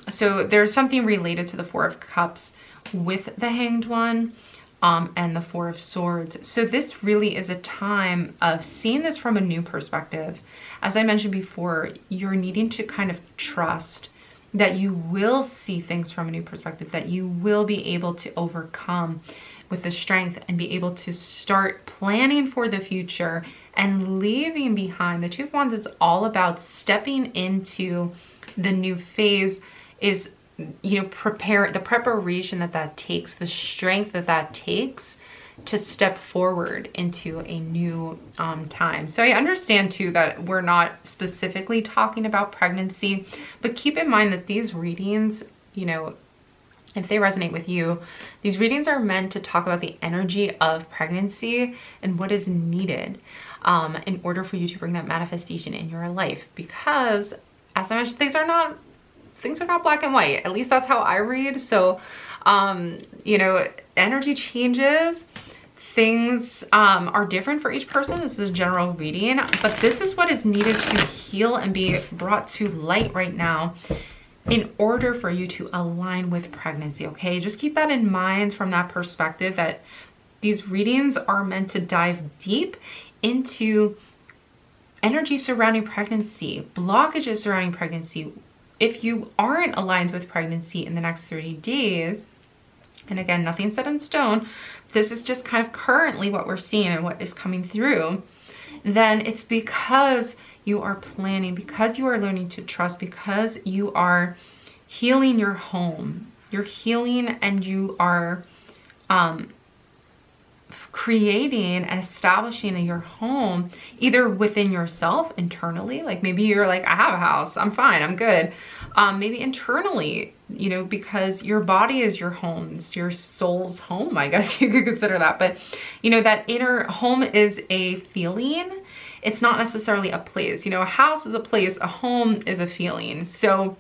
So there's something related to the Four of Cups with the Hanged One and the Four of Swords. So this really is a time of seeing this from a new perspective. As I mentioned before, you're needing to kind of trust that you will see things from a new perspective, that you will be able to overcome with the strength and be able to start planning for the future and leaving behind. The Two of Wands is all about stepping into the new phase, is, you know, the preparation that takes, the strength that takes to step forward into a new time. So I understand too that we're not specifically talking about pregnancy, but keep in mind that these readings, you know, if they resonate with you, these readings are meant to talk about the energy of pregnancy and what is needed in order for you to bring that manifestation in your life. Because as I mentioned, things are not black and white. At least that's how I read. So, you know, energy changes. Things are different for each person. This is a general reading, but this is what is needed to heal and be brought to light right now in order for you to align with pregnancy, okay? Just keep that in mind from that perspective, that these readings are meant to dive deep into energy surrounding pregnancy, blockages surrounding pregnancy, if you aren't aligned with pregnancy in the next 30 days, and again, nothing's set in stone, this is just kind of currently what we're seeing and what is coming through, then it's because you are planning, because you are learning to trust, because you are healing your home. You're healing and you are creating and establishing in your home, either within yourself internally, like maybe you're like, I have a house, I'm fine, I'm good. Maybe internally, you know, because your body is your home, it's your soul's home, I guess you could consider that. But you know, that inner home is a feeling. It's not necessarily a place. You know, a house is a place, a home is a feeling. So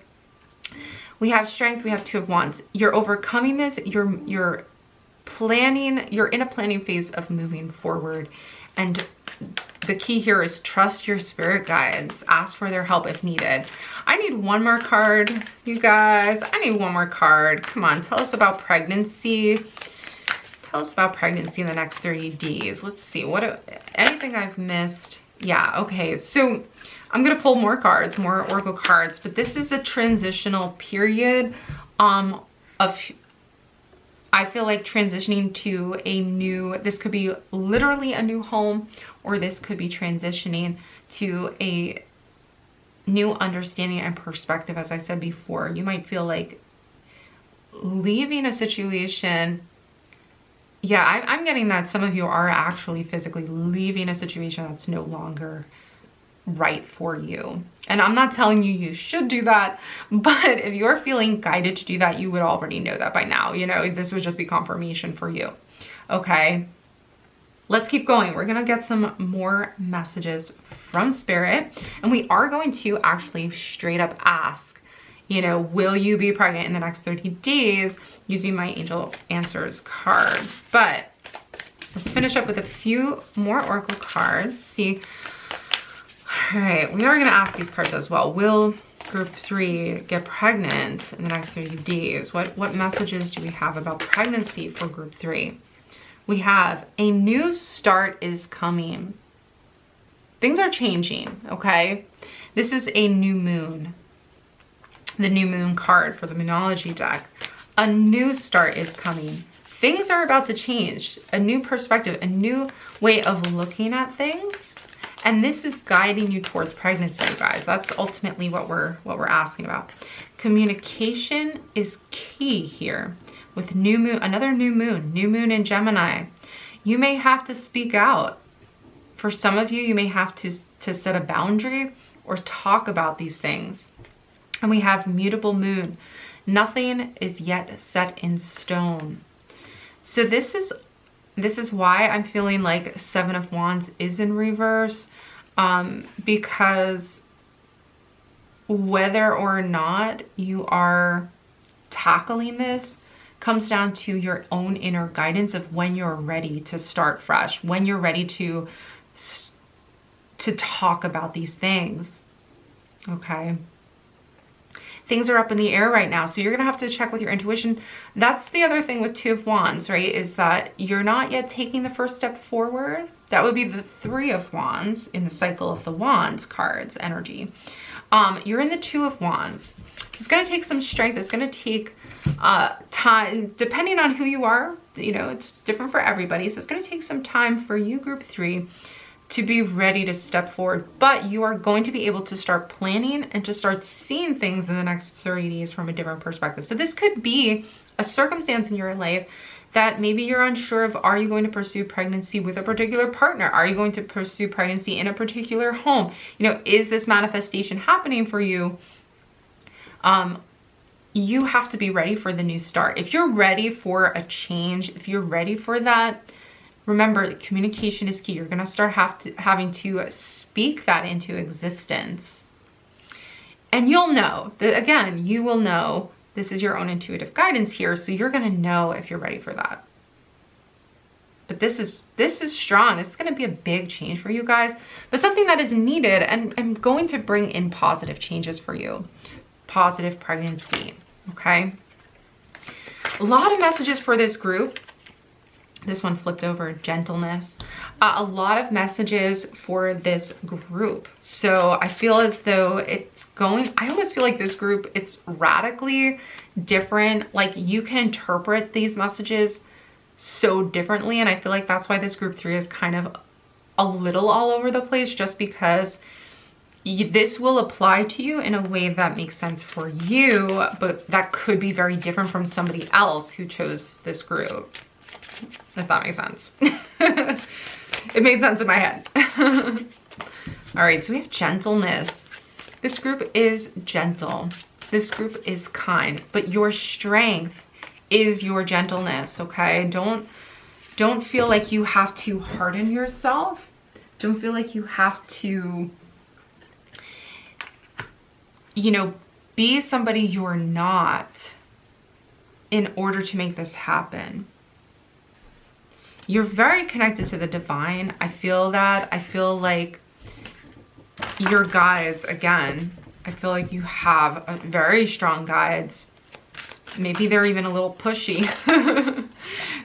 we have strength, we have Two of Wands. You're overcoming this, you're planning, you're in a planning phase of moving forward. And the key here is trust your spirit guides. Ask for their help if needed. I need one more card, you guys. I need one more card. Come on, tell us about pregnancy. Tell us about pregnancy in the next 30 days. Let's see, anything I've missed? Yeah, okay, so I'm gonna pull more cards, more oracle cards, but this is a transitional period of, I feel like transitioning to a new, this could be literally a new home, or this could be transitioning to a new understanding and perspective. As I said before, you might feel like leaving a situation. Yeah, I'm getting that some of you are actually physically leaving a situation that's no longer right for you. And I'm not telling you you should do that, but if you're feeling guided to do that, you would already know that by now. You know, this would just be confirmation for you. Okay, let's keep going. We're gonna get some more messages from Spirit, and we are going to actually straight up ask, you know, will you be pregnant in the next 30 days using my Angel Answers cards. But let's finish up with a few more oracle cards. See, all right, we are going to ask these cards as well. Will group 3 get pregnant in the next 30 days? What messages do we have about pregnancy for group 3? We have a new start is coming. Things are changing, okay? This is a new moon. The new moon card for the Moonology deck. A new start is coming. Things are about to change. A new perspective, a new way of looking at things. And this is guiding you towards pregnancy, you guys. That's ultimately what we're asking about. Communication is key here with new moon, another new moon in Gemini. You may have to speak out. For some of you, you may have to set a boundary or talk about these things. And we have mutable moon. Nothing is yet set in stone. So this is why I'm feeling like Seven of Wands is in reverse, because whether or not you are tackling this comes down to your own inner guidance of when you're ready to start fresh, when you're ready to talk about these things, okay? Things are up in the air right now, so you're gonna have to check with your intuition. That's the other thing with Two of Wands, right? Is that you're not yet taking the first step forward. That would be the Three of Wands in the cycle of the Wands cards energy. You're in the Two of Wands. So it's gonna take some strength. It's gonna take time, depending on who you are. You know, it's different for everybody. So it's gonna take some time for you, group 3, to be ready to step forward, but you are going to be able to start planning and to start seeing things in the next 30 days from a different perspective. So this could be a circumstance in your life that maybe you're unsure of. Are you going to pursue pregnancy with a particular partner? Are you going to pursue pregnancy in a particular home? You know, is this manifestation happening for you? You have to be ready for the new start. If you're ready for a change, if you're ready for that, remember, communication is key. You're going to start having to speak that into existence. And you'll know that, again, you will know this is your own intuitive guidance here. So you're going to know if you're ready for that. But this is strong. This is going to be a big change for you guys, but something that is needed and going to bring in positive changes for you. Positive pregnancy. Okay. A lot of messages for this group. This one flipped over, gentleness. A lot of messages for this group. So I feel as though it's going, I almost feel like this group, it's radically different. Like you can interpret these messages so differently. And I feel like that's why this group 3 is kind of a little all over the place, just because this will apply to you in a way that makes sense for you, but that could be very different from somebody else who chose this group. If that makes sense. It made sense in my head. All right, so we have gentleness. This group is gentle. This group is kind, but your strength is your gentleness, okay? Don't feel like you have to harden yourself. Don't feel like you have to, you know, be somebody you're not in order to make this happen. You're very connected to the divine. I feel that. I feel like your guides, again, I feel like you have a very strong guides. Maybe they're even a little pushy,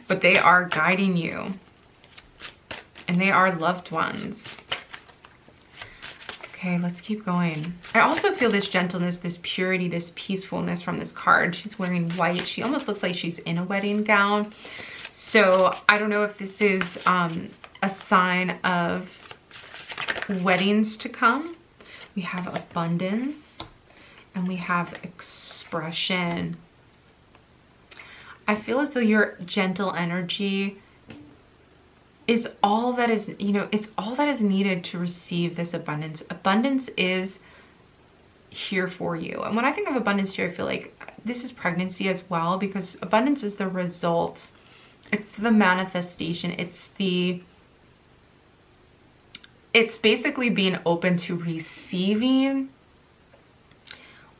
but they are guiding you. And they are loved ones. Okay, let's keep going. I also feel this gentleness, this purity, this peacefulness from this card. She's wearing white. She almost looks like she's in a wedding gown. So I don't know if this is a sign of weddings to come. We have abundance and we have expression. I feel as though your gentle energy is all that is, you know, it's all that is needed to receive this abundance. Abundance is here for you. And when I think of abundance here, I feel like this is pregnancy as well, because abundance is the result. It's the manifestation. It's basically being open to receiving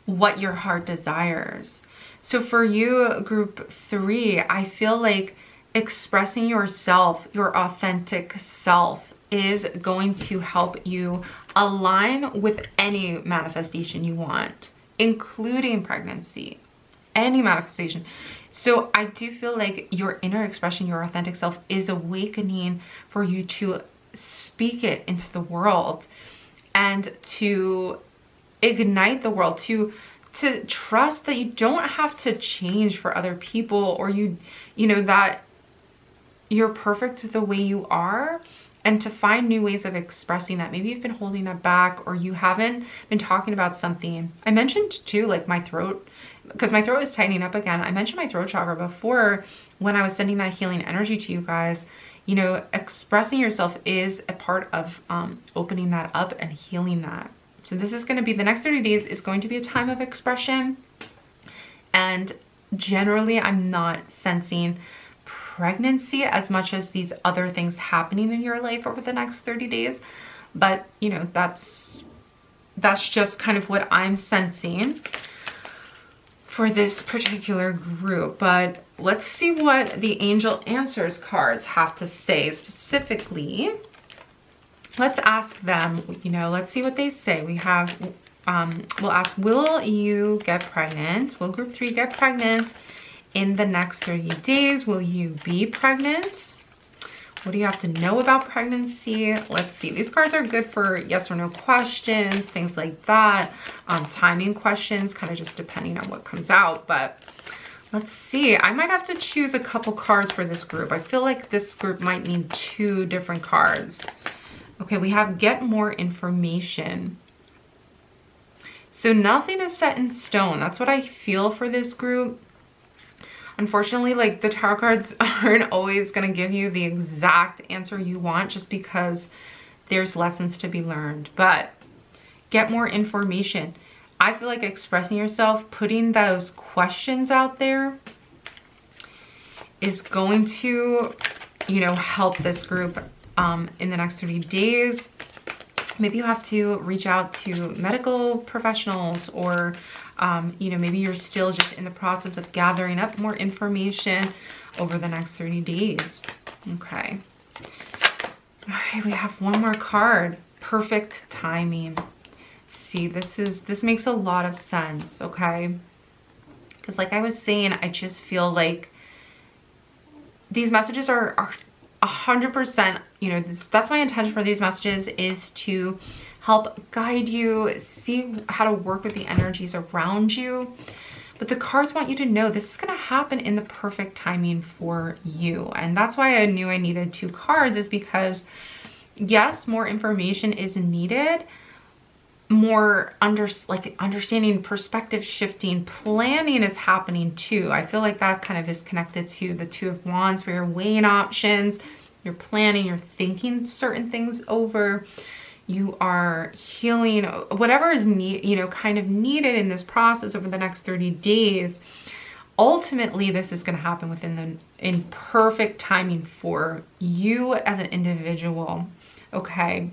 what your heart desires. So for you, group 3, I feel like expressing yourself, your authentic self, is going to help you align with any manifestation you want, including pregnancy, any manifestation. So I do feel like your inner expression, your authentic self, is awakening for you to speak it into the world and to ignite the world, to trust that you don't have to change for other people, or you know, that you're perfect the way you are, and to find new ways of expressing that. Maybe you've been holding that back, or you haven't been talking about something. I mentioned too, like my throat, because my throat is tightening up again. I mentioned my throat chakra before when I was sending that healing energy to you guys. You know, expressing yourself is a part of opening that up and healing that. So this is going to be, the next 30 days is going to be a time of expression. And generally, I'm not sensing pregnancy as much as these other things happening in your life over the next 30 days. But, you know, that's just kind of what I'm sensing for this particular group. But let's see what the Angel Answers cards have to say specifically. Let's ask them, you know, let's see what they say. We have, we'll ask, will you get pregnant? Will group 3 get pregnant in the next 30 days? Will you be pregnant? What do you have to know about pregnancy? Let's see. These cards are good for yes or no questions, things like that. Timing questions, kind of just depending on what comes out. But let's see. I might have to choose a couple cards for this group. I feel like this group might need 2 different cards. Okay, we have get more information. So nothing is set in stone. That's what I feel for this group. Unfortunately, like, the tarot cards aren't always going to give you the exact answer you want, just because there's lessons to be learned. But get more information. I feel like expressing yourself, putting those questions out there is going to, you know, help this group in the next 30 days. Maybe you have to reach out to medical professionals, or you know, maybe you're still just in the process of gathering up more information over the next 30 days. Okay. All right, we have one more card. Perfect timing. See, this makes a lot of sense, okay? Because like I was saying, I just feel like these messages are 100%, you know, that's my intention for these messages, is to help guide you, see how to work with the energies around you. But the cards want you to know this is going to happen in the perfect timing for you. And that's why I knew I needed 2 cards, is because yes, more information is needed, more understanding, perspective shifting, planning is happening too. I feel like that kind of is connected to the 2 of Wands, where you're weighing options, you're planning, you're thinking certain things over, you are healing, whatever is kind of needed in this process over the next 30 days. Ultimately, this is going to happen in perfect timing for you as an individual. Okay.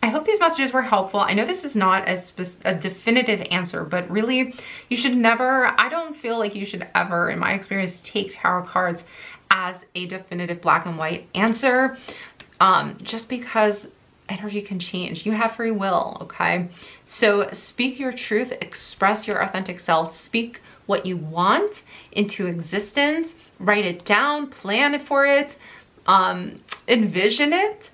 I hope these messages were helpful. I know this is not a definitive answer, but really you should never, I don't feel like you should ever, in my experience, take tarot cards as a definitive black and white answer, just because energy can change. You have free will, okay? So speak your truth, express your authentic self, speak what you want into existence, write it down, plan for it, envision it.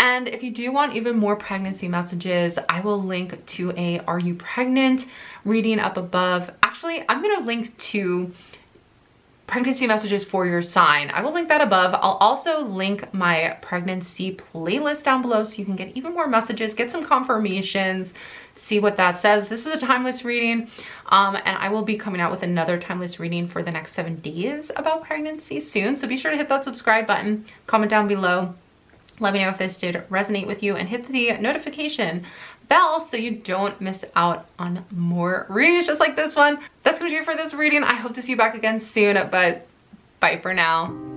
And if you do want even more pregnancy messages, I will link to a Are You Pregnant reading up above. Actually, I'm going to link to pregnancy messages for your sign. I will link that above. I'll also link my pregnancy playlist down below so you can get even more messages, get some confirmations, see what that says. This is a timeless reading, and I will be coming out with another timeless reading for the next 7 days about pregnancy soon. So be sure to hit that subscribe button, comment down below. Let me know if this did resonate with you, and hit the notification bell so you don't miss out on more readings just like this one. That's gonna do it for this reading. I hope to see you back again soon, but bye for now.